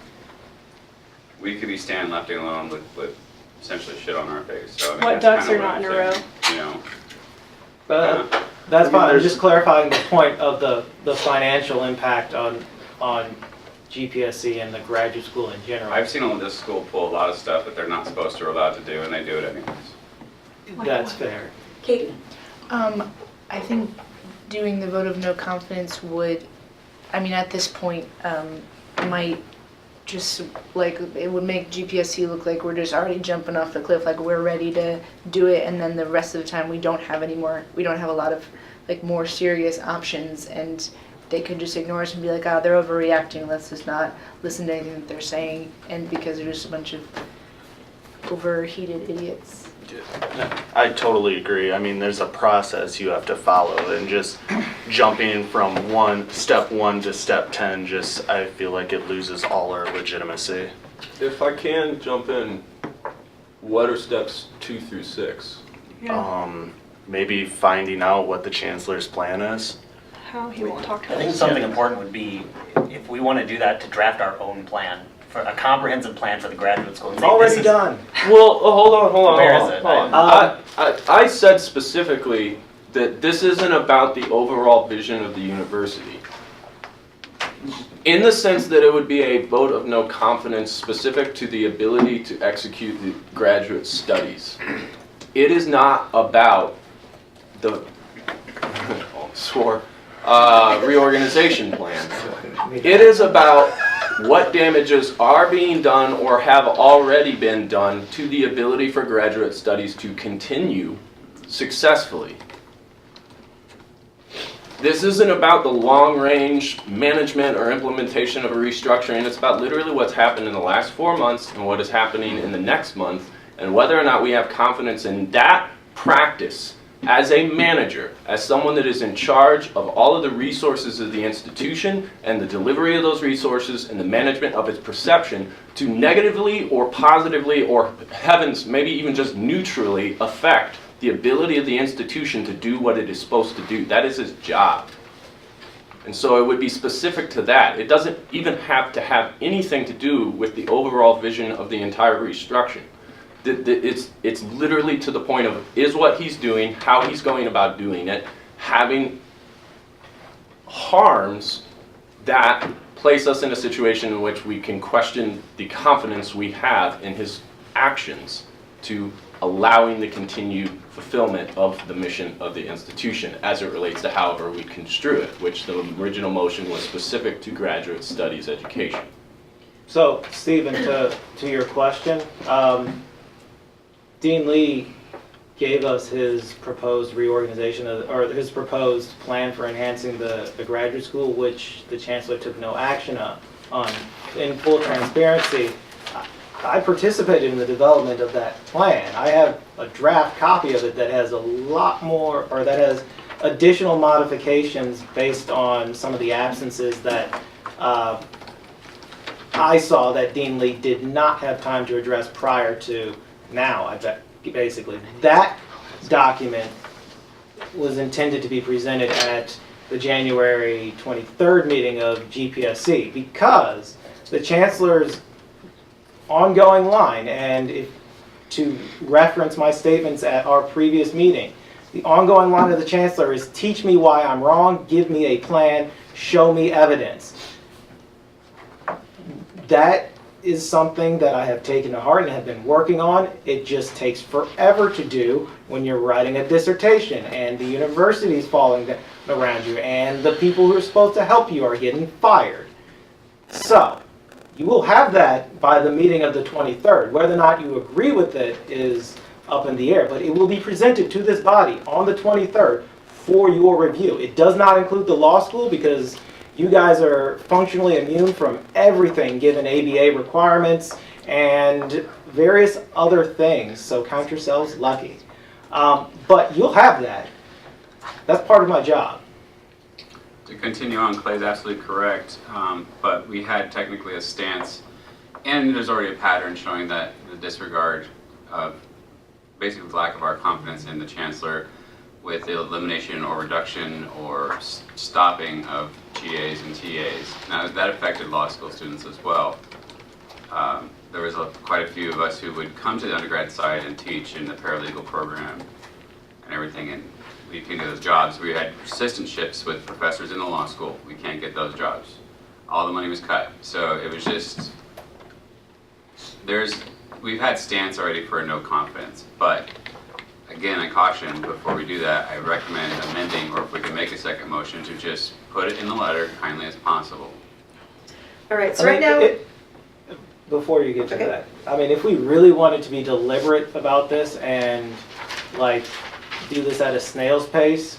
B: we could be standing left alone with essentially shit on our face. So, I mean,
G: What ducks are not in a row?
B: You know.
A: That's fine. I'm just clarifying the point of the financial impact on GPSC and the graduate school in general.
B: I've seen this school pull a lot of stuff that they're not supposed to or allowed to do, and they do it anyways.
A: That's fair.
C: Katie?
I: I think doing the vote of no confidence would, I mean, at this point, might just like, it would make GPSC look like we're just already jumping off the cliff, like we're ready to do it, and then the rest of the time we don't have a lot of like more serious options, and they could just ignore us and be like, oh, they're overreacting, let's just not listen to anything that they're saying, and because they're just a bunch of overheated idiots.
F: I totally agree. I mean, there's a process you have to follow, and just jumping from step one to step 10, I feel like it loses all our legitimacy.
E: If I can jump in, what are steps 2 through 6?
F: Maybe finding out what the chancellor's plan is.
G: How he won't talk to us.
D: I think something important would be, if we want to do that, to draft our own plan, for a comprehensive plan for the graduate school.
A: It's already done.
E: Well, hold on.
D: Where is it?
E: I said specifically that this isn't about the overall vision of the university. In the sense that it would be a vote of no confidence specific to the ability to execute the graduate studies. It is not about the reorganization plan. It is about what damages are being done or have already been done to the ability for graduate studies to continue successfully. This isn't about the long-range management or implementation of a restructuring. It's about literally what's happened in the last 4 months and what is happening in the next month, and whether or not we have confidence in that practice as a manager, as someone that is in charge of all of the resources of the institution and the delivery of those resources and the management of its perception, to negatively or positively or heavens, maybe even just neutrally affect the ability of the institution to do what it is supposed to do. That is his job. And so it would be specific to that. It doesn't even have to have anything to do with the overall vision of the entire restructuring. It's literally to the point of, is what he's doing, how he's going about doing it, having harms that place us in a situation in which we can question the confidence we have in his actions to allowing the continued fulfillment of the mission of the institution as it relates to however we construe it, which the original motion was specific to graduate studies education.
A: So, Stephen, to your question, Dean Lee gave us his proposed reorganization or his proposed plan for enhancing the graduate school, which the chancellor took no action on. In full transparency, I participated in the development of that plan. I have a draft copy of it that has a lot more, or that has additional modifications based on some of the absences that I saw that Dean Lee did not have time to address prior to now. I bet basically that document was intended to be presented at the January 23rd meeting of GPSC, because the chancellor's ongoing line, and if to reference my statements at our previous meeting, the ongoing line of the chancellor is teach me why I'm wrong, give me a plan, show me evidence. That is something that I have taken to heart and have been working on. It just takes forever to do when you're writing a dissertation and the university's falling around you and the people who are supposed to help you are getting fired. So, you will have that by the meeting of the 23rd. Whether or not you agree with it is up in the air, but it will be presented to this body on the 23rd for your review. It does not include the law school because you guys are functionally immune from everything given ABA requirements and various other things, so count yourselves lucky. But you'll have that. That's part of my job.
B: To continue on, Clay's absolutely correct, but we had technically a stance, and there's already a pattern showing that the disregard of basically the lack of our confidence in the chancellor with the elimination or reduction or stopping of GAs and TAs. Now that affected law school students as well. There was quite a few of us who would come to the undergrad side and teach in the paralegal program and everything, and we can get those jobs. We had assistantships with professors in the law school. We can't get those jobs. All the money was cut. So it was just, we've had stance already for no confidence, but again, I caution before we do that, I recommend amending, or if we can make a second motion, to just put it in the letter kindly as possible.
C: All right, so right now,
A: Before you get to
C: Okay.
A: that, I mean, if we really wanted to be deliberate about this and like do this at a snail's pace,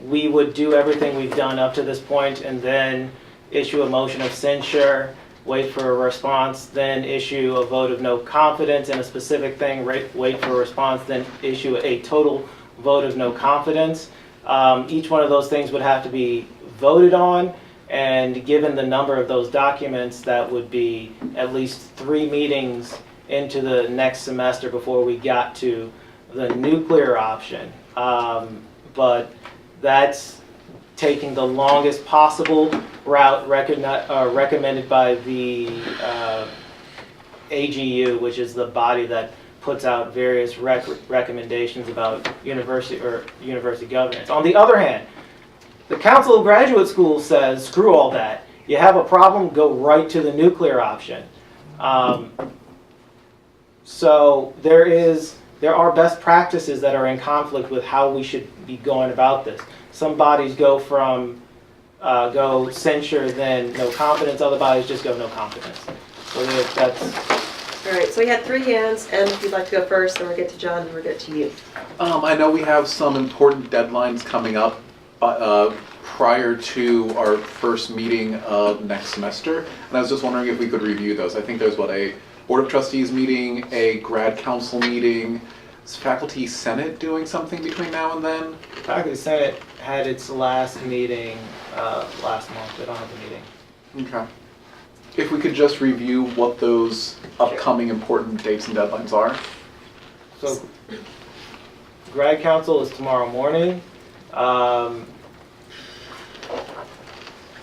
A: we would do everything we've done up to this point and then issue a motion of censure, wait for a response, then issue a vote of no confidence in a specific thing, wait for a response, then issue a total vote of no confidence. Each one of those things would have to be voted on, and given the number of those documents, that would be at least 3 meetings into the next semester before we got to the nuclear option. But that's taking the longest possible route recommended by the AGU, which is the body that puts out various recommendations about university governance. On the other hand, the Council of Graduate Schools says, screw all that. You have a problem, go right to the nuclear option. So there are best practices that are in conflict with how we should be going about this. Some bodies go go censure, then no confidence. Other bodies just go no confidence. So that's.
C: all right, so we had 3 hands, and if you'd like to go first, then we'll get to John, then we'll get to you.
M: I know we have some important deadlines coming up prior to our first meeting of next semester, and I was just wondering if we could review those. I think there's a Board of Trustees meeting, a grad council meeting, Is Faculty Senate doing something between now and then?
A: Faculty Senate had its last meeting last month. They don't have a meeting.
M: Okay. If we could just review what those upcoming important dates and deadlines are.
A: So, grad council is tomorrow morning.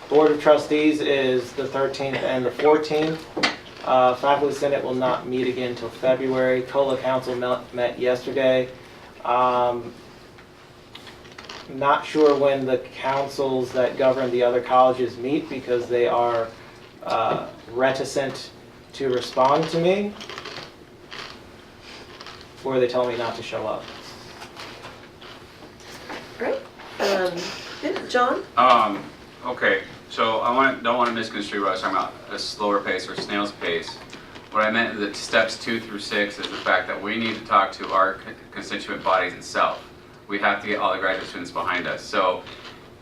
A: Board of Trustees is the 13th and the 14th. Faculty Senate will not meet again until February. COLA Council met yesterday. Not sure when the councils that govern the other colleges meet because they are reticent to respond to me, or they tell me not to show up.
C: Right? Yeah, John?
B: Okay, so don't want to misconstrue what I was talking about, a slower pace or snail's pace. What I meant that steps 2 through 6 is the fact that we need to talk to our constituent bodies itself. We have to get all the graduate students behind us. So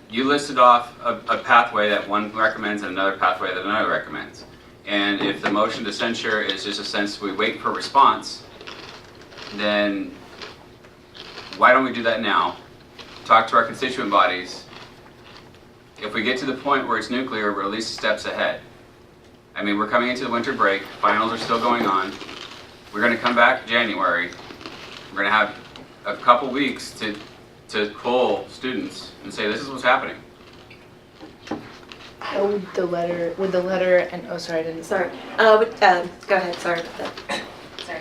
B: you listed off a pathway that one recommends and another pathway that another recommends. And if the motion to censure is just a sense we wait for response, then why don't we do that now? Talk to our constituent bodies. If we get to the point where it's nuclear, we're at least steps ahead. I mean, we're coming into the winter break, finals are still going on. We're gonna come back January. We're gonna have a couple weeks to pull students and say, this is what's happening.
I: How would the letter, and, oh, sorry, I didn't.
C: Sorry. Go ahead, sorry about that.
N: Sorry.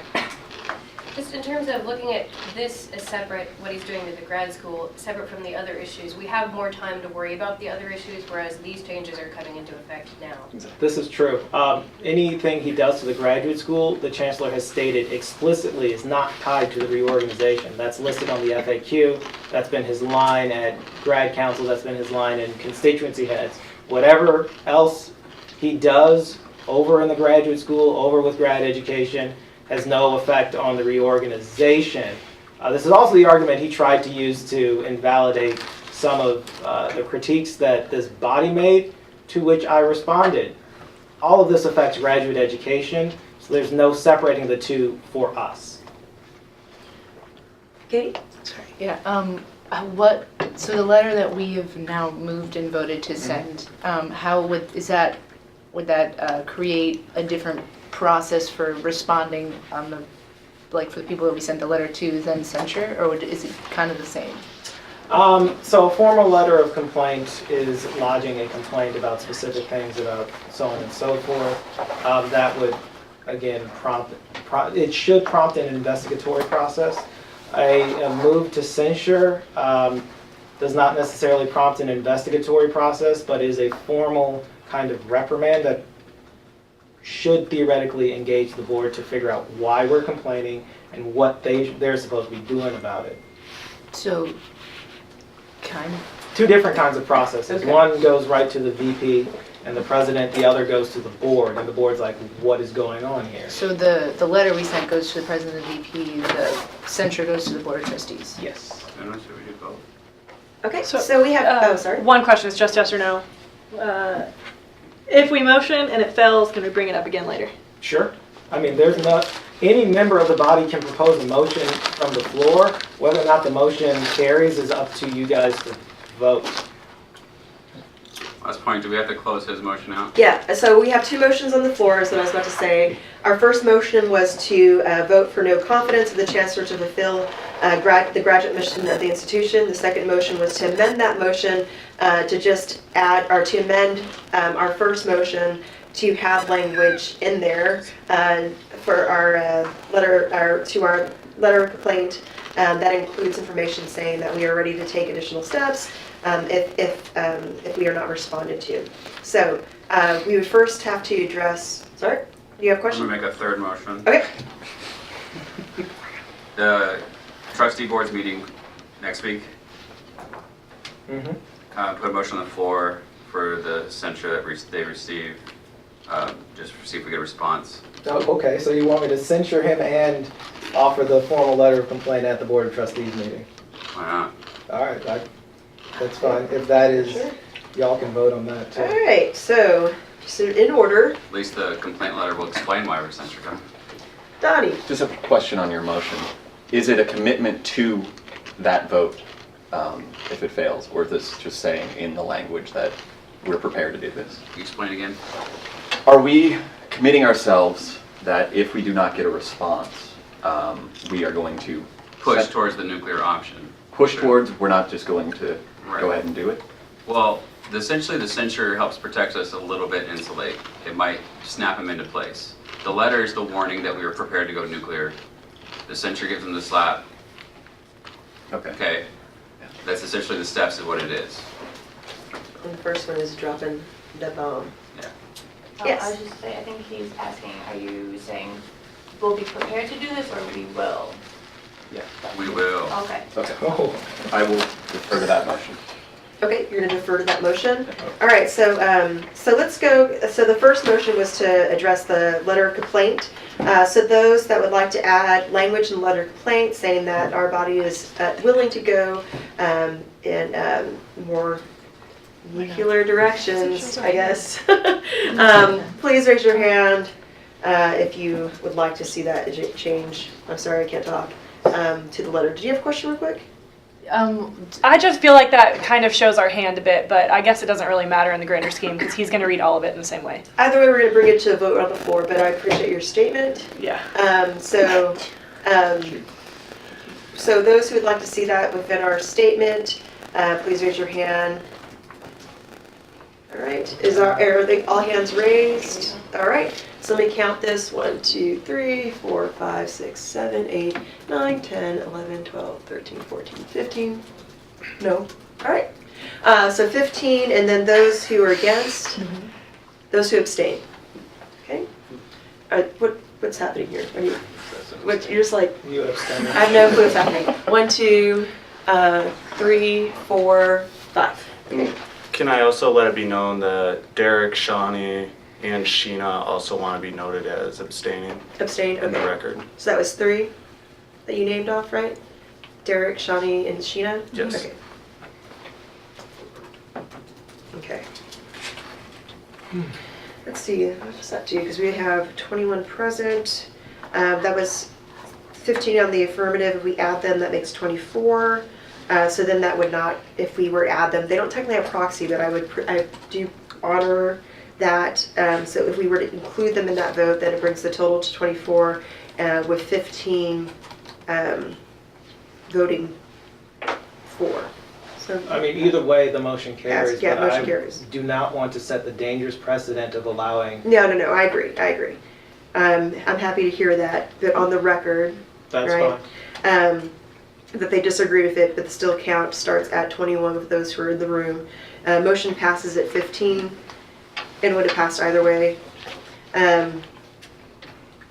N: Just in terms of looking at this as separate, what he's doing with the grad school, separate from the other issues, we have more time to worry about the other issues, whereas these changes are coming into effect now.
A: This is true. Anything he does to the graduate school, the Chancellor has stated explicitly is not tied to the reorganization. That's listed on the FAQ. That's been his line at grad council. That's been his line in constituency heads. Whatever else he does over in the graduate school, over with grad education, has no effect on the reorganization. This is also the argument he tried to use to invalidate some of the critiques that this body made, to which I responded. All of this affects graduate education, so there's no separating the two for us.
C: Katie?
I: Sorry, yeah, so the letter that we have now moved and voted to send, would that create a different process for responding on the, like for the people that we sent the letter to, then censure, or is it kind of the same?
A: So a formal letter of complaint is lodging a complaint about specific things, about so on and so forth. That would, again, it should prompt an investigatory process. A move to censure does not necessarily prompt an investigatory process, but is a formal kind of reprimand that should theoretically engage the board to figure out why we're complaining and what they're supposed to be doing about it.
I: So, kind of.
A: Two different kinds of processes.
I: Okay.
A: One goes right to the VP and the president, the other goes to the board, and the board's like, what is going on here?
I: So the letter we sent goes to the president and VP, the censure goes to the board of trustees?
A: Yes.
B: I'm not sure we do both.
C: Okay, so we have, sorry.
G: One question is just yes or no. If we motion and it fails, can we bring it up again later?
A: Sure. I mean, there's not, any member of the body can propose a motion from the floor. Whether or not the motion carries is up to you guys to vote.
B: Last point, do we have to close his motion out?
C: Yeah, so we have two motions on the floor, is what I was about to say. Our first motion was to vote for no confidence in the Chancellor to fulfill the graduate mission of the institution. The second motion was to amend that motion to just add, or to amend our first motion to have language in there for our letter of complaint that includes information saying that we are ready to take additional steps if we are not responded to. So we would first have to address, sorry, do you have a
B: I'm
C: question?
B: gonna make a third motion.
C: Okay.
B: The trustee board's meeting next week.
A: Mm-hmm.
B: Put a motion on the floor for the censure that they receive. Just see if we get a response.
A: Oh, okay, so you want me to censure him and offer the formal letter of complaint at the Board of Trustees meeting?
B: Why not?
A: All right, that's fine. If that is, y'all can vote on that too.
C: All right, so in order,
B: At least the complaint letter will explain why we're censored.
C: Donnie.
L: Just a question on your motion. is it a commitment to that vote if it fails, or is this just saying in the language that we're prepared to do this?
B: Explain again.
L: Are we committing ourselves that if we do not get a response, we are going to
B: Push towards the nuclear option.
L: push towards, we're not just going to
B: Right.
L: go ahead and do it?
B: Well, essentially the censure helps protect us a little bit, insulate. It might snap them into place. The letter is the warning that we were prepared to go nuclear. The censure gives them the slap.
L: Okay.
B: Okay, that's essentially the steps of what it is.
C: And the first one is dropping the bomb.
O: I was just saying, I think he's asking, are you saying we'll be prepared to do this or we will?
L: Yeah.
B: We will.
O: Okay.
L: Okay. I will defer to that motion.
C: Okay, you're gonna defer to that motion? All right, so let's go, so the first motion was to address the letter of complaint. So those that would like to add language in the letter of complaint saying that our body is willing to go in more nuclear directions, I guess. Please raise your hand if you would like to see that change. I'm sorry, I can't talk. To the letter. Did you have a question real quick?
G: I just feel like that kind of shows our hand a bit, but I guess it doesn't really matter in the grander scheme because he's going to read all of it in the same way.
C: Either way, we're going to bring it to a vote on the floor, but I appreciate your statement.
G: Yeah.
C: So those who would like to see that within our statement, please raise your hand. All right, are they all hands raised? All right, so let me count this. 1, 2, 3, 4, 5, 6, 7, 8, 9, 10, 11, 12, 13, 14, 15. No. All right. So 15, and then those who are against, those who abstain. Okay. What's happening here? Are you? You're just like.
A: You abstain.
C: I have no clue what's happening. 1, 2, 3, 4, 5. Okay.
F: Can I also let it be known that Derek, Shawnee, and Sheena also want to be noted as abstaining
C: Abstain.
F: in the
C: Okay.
F: record?
C: So that was 3 that you named off, right? Derek, Shawnee, and Sheena?
F: Yes.
C: Okay. Okay. Let's see, what does that do? Because we have 21 present. That was 15 on the affirmative. If we add them, that makes 24. So then that would not, if we were to add them, they don't technically have proxy, but I do honor that. So if we were to include them in that vote, then it brings the total to 24 with 15 voting for. So
A: I mean, either way, the motion carries.
C: Yeah,
A: but
C: motion
A: I
C: carries.
A: do not want to set the dangerous precedent of allowing.
C: No, I agree. I'm happy to hear that, but on the record,
A: That's
C: right?
A: fine.
C: That they disagree with it, but the still count starts at 21 with those who are in the room. Motion passes at 15, and would have passed either way.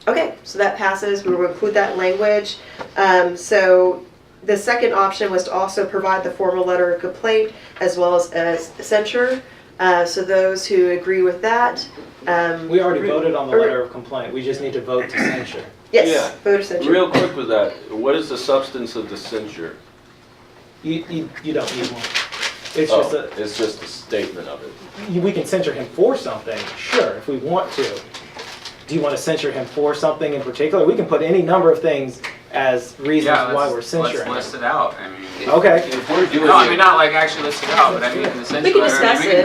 C: Okay, so that passes. We will include that language. So the second option was to also provide the formal letter of complaint as well as censure. So those who agree with that.
A: We already voted on the letter of complaint. We just need to vote to censure.
C: Yes,
E: Yeah.
C: vote of censure.
E: Real quick with that, what is the substance of the censure?
A: You don't need one. It's just
E: It's just a statement of it.
A: we can censure him for something, sure, if we want to. Do you want to censure him for something in particular? We can put any number of things as reasons why we're censuring
B: Let's
A: him.
B: list it out. I mean,
A: Okay.
K: If we're doing
B: no, I mean
K: it,
B: not like actually list it out, but I mean essentially,
C: We can discuss
B: we
C: it.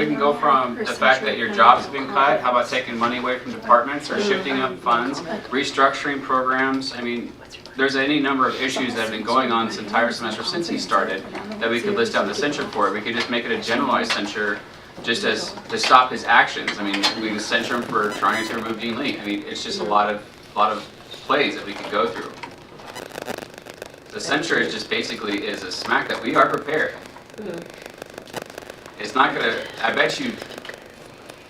B: can go from the fact that your job's been cut. How about taking money away from departments or shifting up funds, restructuring programs? I mean, there's any number of issues that have been going on this entire semester since he started that we could list out the censure for. We could just make it a generalized censure, just as to stop his actions. I mean, we can censure him for trying to remove Dean Lee. I mean, it's just a lot of plays that we could go through. The censure is just basically is a smack that we are prepared. It's not gonna. I bet you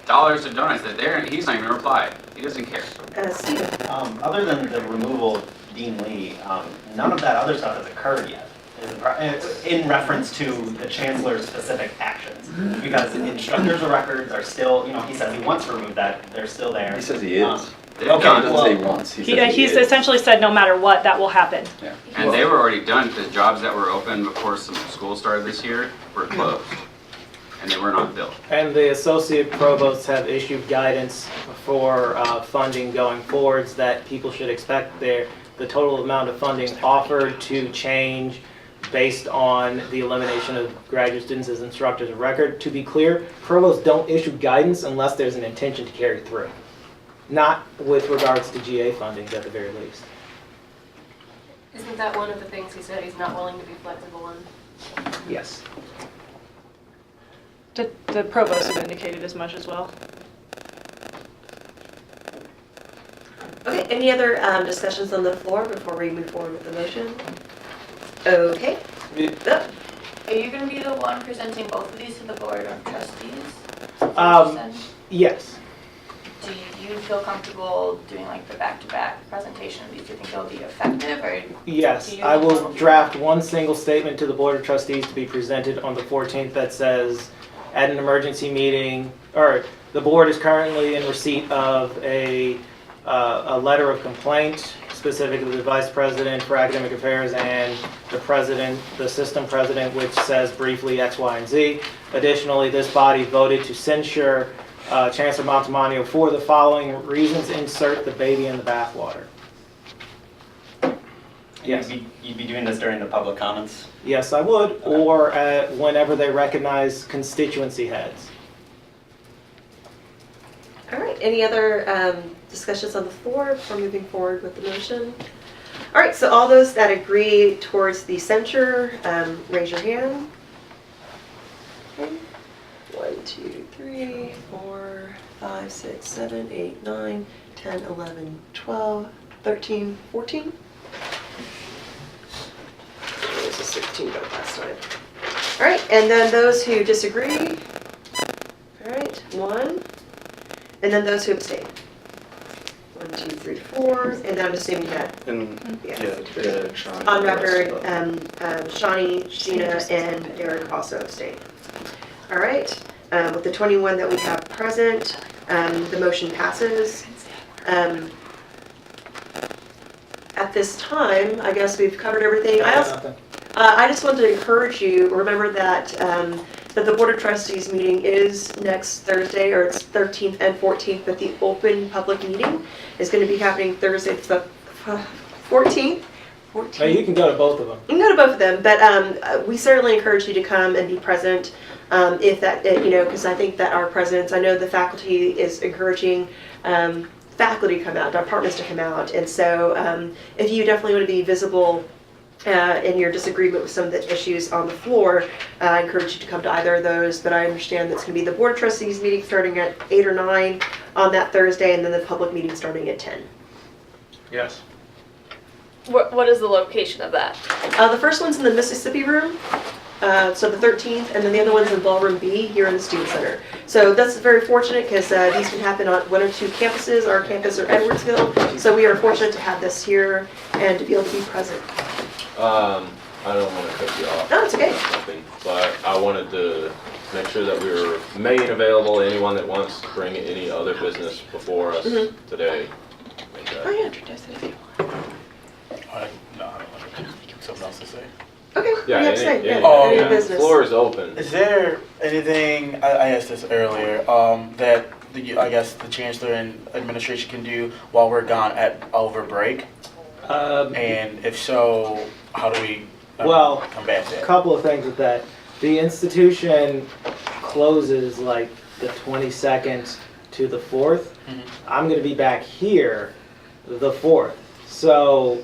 B: dollars to donuts that he's not even replied. He doesn't care.
C: Steve.
D: Other than the removal of Dean Lee, none of that other stuff has occurred yet. In reference to the chancellor's specific actions, because the instructors' records are still, he says he wants to remove that, they're still there.
L: He says he is.
B: They've
L: He
B: done
L: doesn't
B: it.
L: say once. He says he
G: He's
L: is.
G: essentially said no matter what, that will happen.
L: Yeah.
B: And they were already done because jobs that were open before some school started this year were closed, and they were not filled.
A: And the associate provosts have issued guidance for funding going forwards that people should expect the total amount of funding offered to change based on the elimination of graduate students as instructors of record. To be clear, provosts don't issue guidance unless there's an intention to carry through. Not with regards to GA funding at the very least.
N: Isn't that one of the things he said he's not willing to be flexible on?
A: Yes.
G: The provost have indicated as much as well.
C: Okay, any other discussions on the floor before we move forward with the motion? Okay.
O: Are you gonna be the one presenting both of these to the board of trustees? Is that what you said?
A: Yes.
O: Do you feel comfortable doing like the back-to-back presentation of these? Do you think they'll be effective, or?
A: Yes,
O: do you
A: I will
O: know?
A: draft one single statement to the Board of Trustees to be presented on the 14th that says, at an emergency meeting, or the board is currently in receipt of a letter of complaint, specifically the Vice President for Academic Affairs and the President, the System President, which says briefly X, Y, and Z. Additionally, this body voted to censure Chancellor Montemanio for the following reasons. Insert the baby in the bathwater. Yes.
D: You'd be doing this during the public comments?
A: Yes, I would, or whenever they recognize constituency heads.
C: All right, any other discussions on the floor before moving forward with the motion? All right, so all those that agree towards the censure, raise your hand. Okay. 1, 2, 3, 4, 5, 6, 7, 8, 9, 10, 11, 12, 13, 14. There was a 16 vote last time. All right, and then those who disagree. All right, 1. And then those who abstain. 1, 2, 3, 4, and then I'm assuming that.
F: Shawnee,
C: On record, Shawnee, Sheena, and Derek also abstain. All right, with the 21 that we have present, the motion passes. At this time, I guess we've covered everything. I just wanted to encourage you, remember that that the Board of Trustees meeting is next Thursday, or it's 13th and 14th, but the open public meeting is going to be happening Thursday, the 14th.
A: Now you can go to both of them.
C: You can go to both of them, but we certainly encourage you to come and be present if that, because I think that our presidents, I know the faculty is encouraging faculty to come out, departments to come out, and so if you definitely want to be visible in your disagreement with some of the issues on the floor, I encourage you to come to either of those, but I understand that's going to be the Board of Trustees meeting starting at 8 or 9 on that Thursday, and then the public meeting starting at 10.
A: Yes.
J: What is the location of that?
C: The first one's in the Mississippi room, so the 13th, and then the other one's in Ballroom B here in the Student Center. So that's very fortunate because these can happen on 1 or 2 campuses. Our campus are Edwardsville, so we are fortunate to have this here and to be able to be present.
E: I don't want to cut you off.
C: No, it's okay.
E: But I wanted to make sure that we were making available anyone that wants to bring any other business before us today.
C: Oh yeah, introduce it if you want.
H: No, I don't want something else to say.
C: Okay,
E: Yeah,
C: what do you have to say?
E: any
C: Any business.
E: floor is open.
H: Is there anything, I asked this earlier, that I guess the chancellor and administration can do while we're gone over break? And if so, how do we combat that?
A: A couple of things with that. The institution closes like the 22nd to the 4th. I'm going to be back here the 4th. So,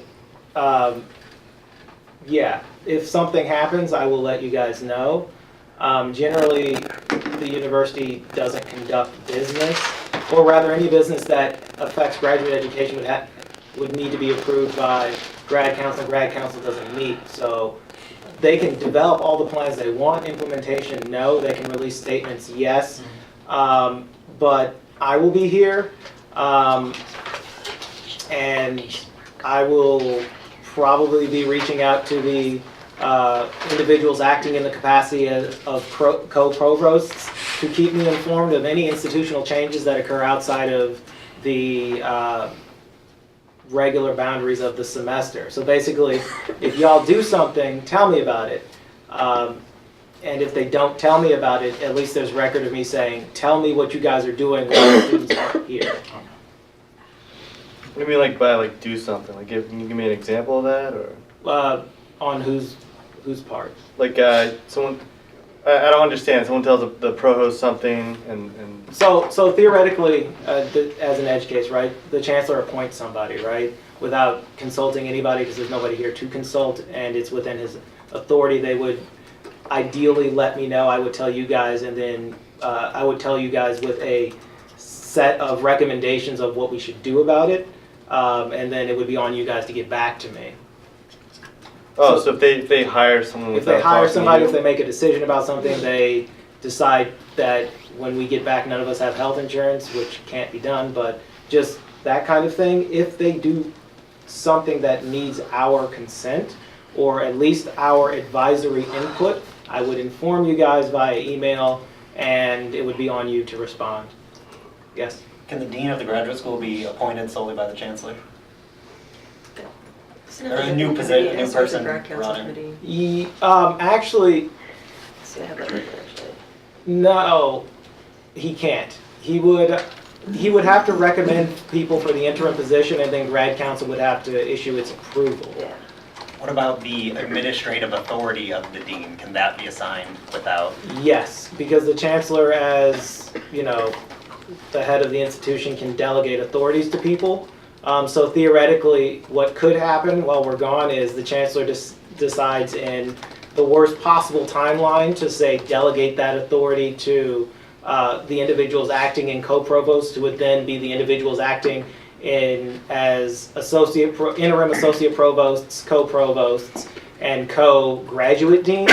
A: yeah, if something happens, I will let you guys know. Generally, the university doesn't conduct business, or rather any business that affects graduate education would need to be approved by grad council. Grad council doesn't meet, so they can develop all the plans they want. Implementation, no. They can release statements, yes. But I will be here, and I will probably be reaching out to the individuals acting in the capacity of co-provosts to keep me informed of any institutional changes that occur outside of the regular boundaries of the semester. So basically, if y'all do something, tell me about it. And if they don't tell me about it, at least there's record of me saying, tell me what you guys are doing while the students aren't here.
P: What do you mean, like, by, like, do something? Like, can you give me an example of that, or?
A: On whose part?
P: Like, someone, I don't understand. Someone tells the pro host something, and
A: So theoretically, as an edge case, right, the chancellor appoints somebody, right, without consulting anybody, because there's nobody here to consult, and it's within his authority. They would ideally let me know. I would tell you guys, and then I would tell you guys with a set of recommendations of what we should do about it, and then it would be on you guys to get back to me.
P: oh, so if they hire someone,
A: If they
P: without
A: hire
P: talking to
A: somebody,
P: you-
A: if they make a decision about something, they decide that when we get back, none of us have health insurance, which can't be done, but just that kind of thing. If they do something that needs our consent, or at least our advisory input, I would inform you guys via email, and it would be on you to respond. Yes?
D: Can the dean of the graduate school be appointed solely by the chancellor? Or a new position, a new person running?
A: Actually, no, he can't. He would have to recommend people for the interim position, and then grad council would have to issue its approval.
D: What about the administrative authority of the dean? Can that be assigned without?
A: Yes, because the chancellor, as you know, the head of the institution, can delegate authorities to people. So theoretically, what could happen while we're gone is the chancellor decides in the worst possible timeline to say delegate that authority to the individuals acting in co-provosts, who would then be the individuals acting in as interim associate provosts, co-provosts, and co-graduate deans,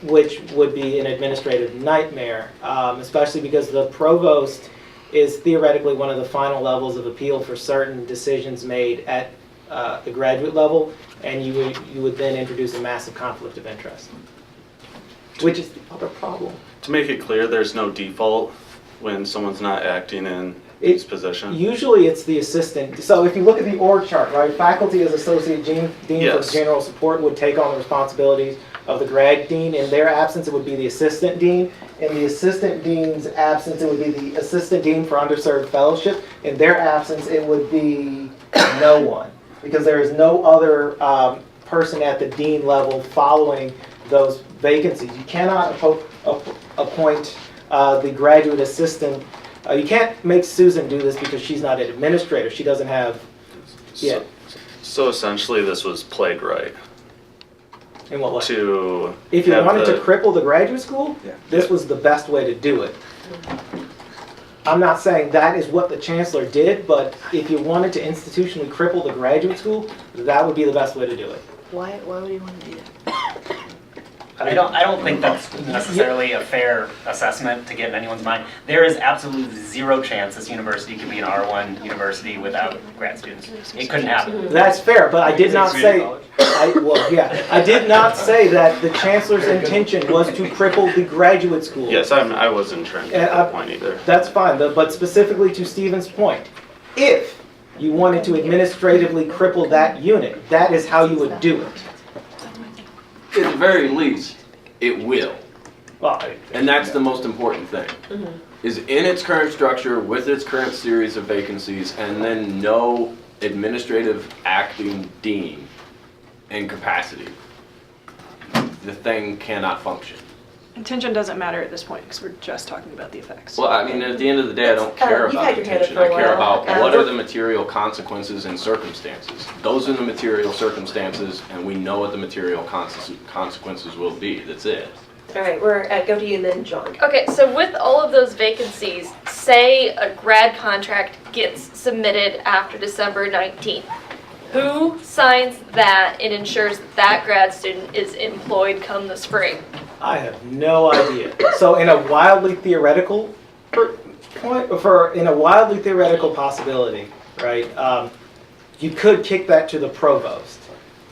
A: which would be an administrative nightmare, especially because the provost is theoretically one of the final levels of appeal for certain decisions made at the graduate level, and you would then introduce a massive conflict of interest, which is the other problem.
F: To make it clear, there's no default when someone's not acting in his position.
A: Usually it's the assistant. So if you look at the org chart, right, faculty as associate dean
F: Yes.
A: for general support would take on the responsibilities of the grad dean. In their absence, it would be the assistant dean. In the assistant dean's absence, it would be the assistant dean for underserved fellowship. In their absence, it would be no one, because there is no other person at the dean level following those vacancies. You cannot appoint the graduate assistant. You can't make Susan do this because she's not an administrator. She doesn't have. Yeah.
F: So essentially, this was played right.
A: In what way?
F: To
A: if you
F: have
A: wanted
F: the-
A: to cripple the graduate school, this was the best way to do it. I'm not saying that is what the chancellor did, but if you wanted to institutionally cripple the graduate school, that would be the best way to do it.
I: Why would you want to do that?
D: I don't think that's necessarily a fair assessment to get in anyone's mind. There is absolutely zero chance this university could be an R1 university without grad students. It couldn't happen.
A: That's fair, but I did not say. I did not say that the chancellor's intention was to cripple the graduate school.
F: Yes, I wasn't trying to make that point either.
A: That's fine, but specifically to Stephen's point, if you wanted to administratively cripple that unit, that is how you would do it.
E: At the very least, it will.
A: Well,
E: And that's the most important thing. Is in its current structure, with its current series of vacancies, and then no administrative acting dean in capacity, the thing cannot function.
G: Intention doesn't matter at this point because we're just talking about the effects.
E: Well, I mean, at the end of the day, I don't care
C: you've
E: about
C: had your hand up
E: intention.
C: for a
E: I care
C: while.
E: about what are the material consequences and circumstances. Those are the material circumstances, and we know what the material consequences will be. That's it.
C: All right, go to you and then John.
J: Okay, so with all of those vacancies, say a grad contract gets submitted after December 19th. Who signs that and ensures that that grad student is employed come the spring?
A: I have no idea. So in a wildly theoretical possibility, right? You could kick that to the provost,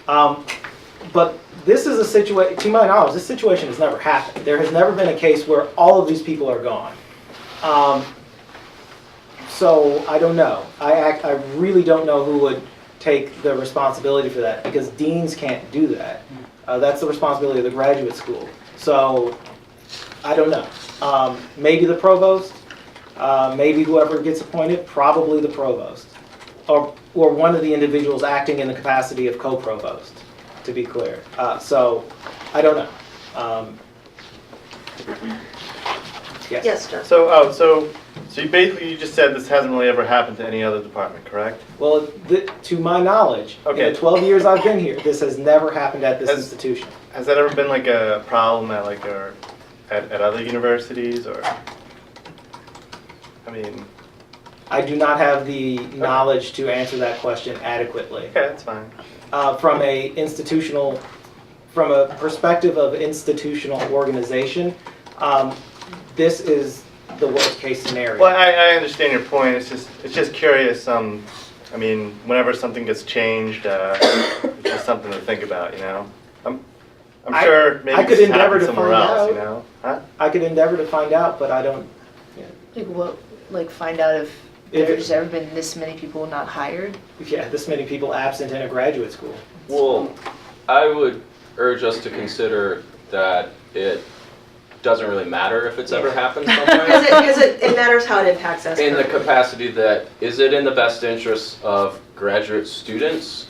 A: but this is a situation. To my knowledge, this situation has never happened. There has never been a case where all of these people are gone. So I don't know. I really don't know who would take the responsibility for that, because deans can't do that. That's the responsibility of the graduate school. So I don't know. Maybe the provost. Maybe whoever gets appointed, probably the provost, or one of the individuals acting in the capacity of co-provost, to be clear. So, I don't know. Yes.
C: Yes, John.
P: So you basically, you just said this hasn't really ever happened to any other department, correct?
A: Well, to my knowledge, in
P: Okay.
A: the 12 years I've been here, this has never happened at this institution.
P: Has that ever been like a problem at like at other universities, or? I mean.
A: I do not have the knowledge to answer that question adequately.
P: Okay, that's fine.
A: From a perspective of institutional organization, this is the worst case scenario.
P: Well, I understand your point. It's just curious. I mean, whenever something gets changed, it's just something to think about, you know. I'm sure maybe
A: I could
P: this
A: endeavor
P: happened
A: to
P: somewhere
A: find
P: else,
A: out.
P: you know. Huh?
A: I could endeavor to find out, but I don't.
I: Like what? Like find out if there's ever been this many people not hired?
A: Yeah, this many people absent in a graduate school.
E: Well, I would urge us to consider that it doesn't really matter if it's ever happened somewhere.
C: Because it matters how it impacts us.
E: In the capacity that, is it in the best interest of graduate students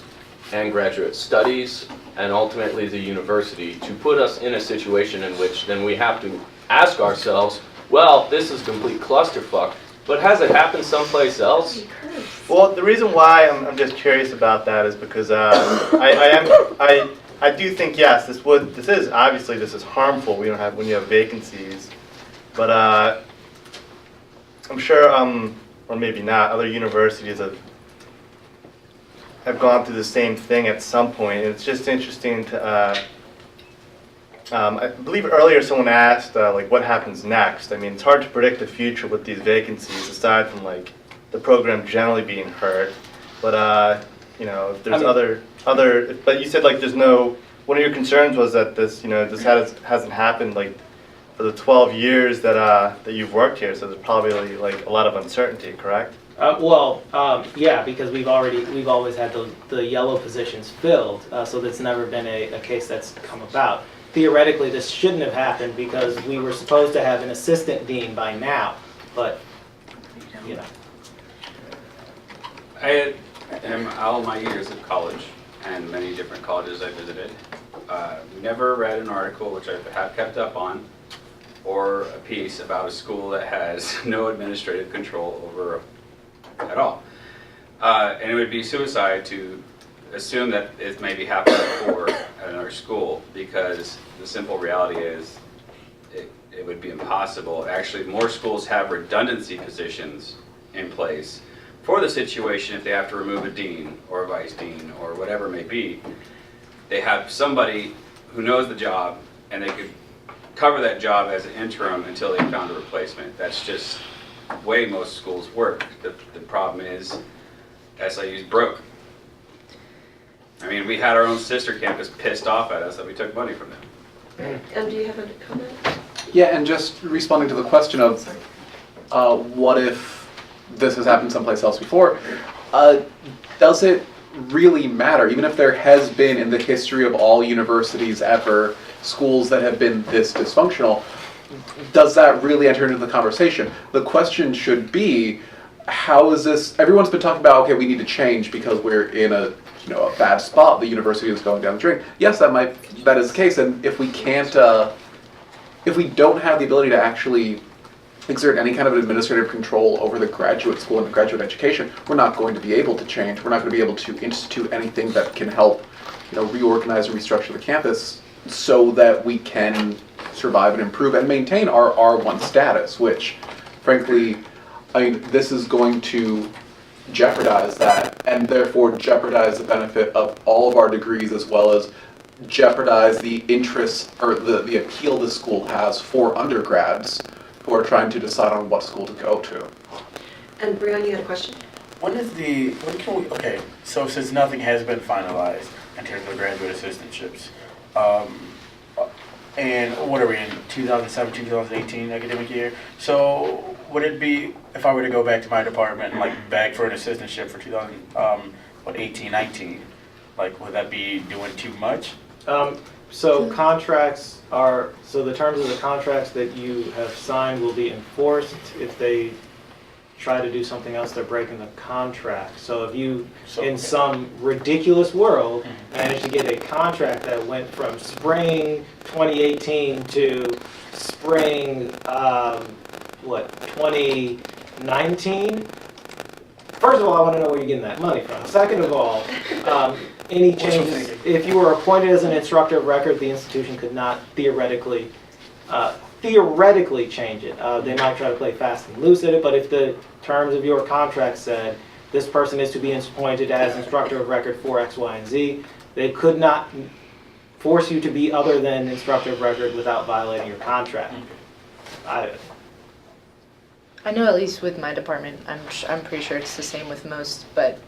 E: and graduate studies and ultimately the university to put us in a situation in which then we have to ask ourselves, well, this is complete clusterfuck, but has it happened someplace else?
P: Well, the reason why I'm just curious about that is because I do think, yes, this is harmful when you have vacancies, but I'm sure or maybe not, other universities have gone through the same thing at some point. It's just interesting to I believe earlier someone asked like what happens next. I mean, it's hard to predict the future with these vacancies aside from like the program generally being hurt, but you know, if there's other but you said like there's no, one of your concerns was that this hasn't happened like for the 12 years that you've worked here, so there's probably like a lot of uncertainty, correct?
A: Yeah, because we've always had the yellow positions filled, so that's never been a case that's come about. Theoretically, this shouldn't have happened because we were supposed to have an assistant dean by now, but, you know.
B: I am all my years of college and many different colleges I visited. Never read an article, which I have kept up on, or a piece about a school that has no administrative control over at all. And it would be suicide to assume that it maybe happened before at another school, because the simple reality is it would be impossible. Actually, more schools have redundancy positions in place for the situation if they have to remove a dean or a vice dean or whatever it may be. They have somebody who knows the job and they could cover that job as an interim until they found a replacement. That's just the way most schools work. The problem is SIU's broke. I mean, we had our own sister campus pissed off at us that we took money from them.
C: Do you have a comment?
M: Yeah, and just responding to the question of what if this has happened someplace else before, does it really matter? Even if there has been in the history of all universities ever schools that have been this dysfunctional, does that really enter into the conversation? The question should be, how is this, everyone's been talking about, okay, we need to change because we're in a bad spot, the university is going down the drain. Yes, that is the case, and if we can't, if we don't have the ability to actually exert any kind of administrative control over the graduate school and the graduate education, we're not going to be able to change. We're not going to be able to institute anything that can help, reorganize and restructure the campus so that we can survive and improve and maintain our R1 status, which, frankly, this is going to jeopardize that, and therefore jeopardize the benefit of all of our degrees, as well as jeopardize the interest or the appeal this school has for undergrads who are trying to decide on what school to go to.
C: And Brian, you had a question?
H: Okay, so since nothing has been finalized in terms of graduate assistantships, and what are we in, 2017, 2018 academic year? So would it be, if I were to go back to my department and beg for an assistantship for 2018, 19, would that be doing too much?
A: So the terms of the contracts that you have signed will be enforced if they try to do something else, they're breaking the contract. So if you, in some ridiculous world, managed to get a contract that went from spring 2018 to spring, 2019? First of all, I want to know where you're getting that money from. Second of all, any changes, if you were appointed as an instructor of record, the institution could not theoretically change it. They might try to play fast and loose at it, but if the terms of your contract said this person is to be appointed as instructor of record for X, Y, and Z, they could not force you to be other than instructor of record without violating your contract.
I: I know at least with my department, I'm pretty sure it's the same with most, but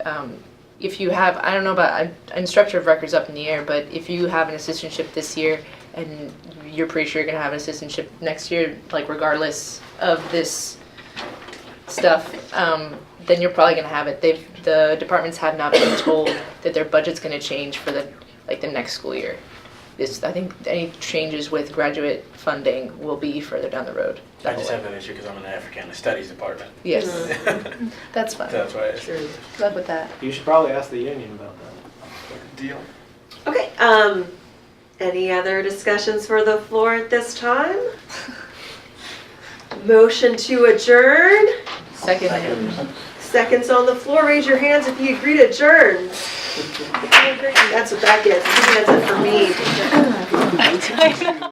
I: if you have, I don't know about, instructor of record's up in the air, but if you have an assistantship this year and you're pretty sure you're gonna have an assistantship next year, like regardless of this stuff, then you're probably gonna have it. The departments have not been told that their budget's gonna change for the next school year. I think any changes with graduate funding will be further down the road.
H: I just have that issue because I'm in the African Studies department.
I: Yes, that's fine.
H: That's why it's
I: Good luck with that.
A: You should probably ask the union about that.
H: deal.
C: Okay, any other discussions for the floor at this time? Motion to adjourn.
I: Second.
C: Seconds on the floor, raise your hands if you agree to adjourn. That's what that gets. That's it for me.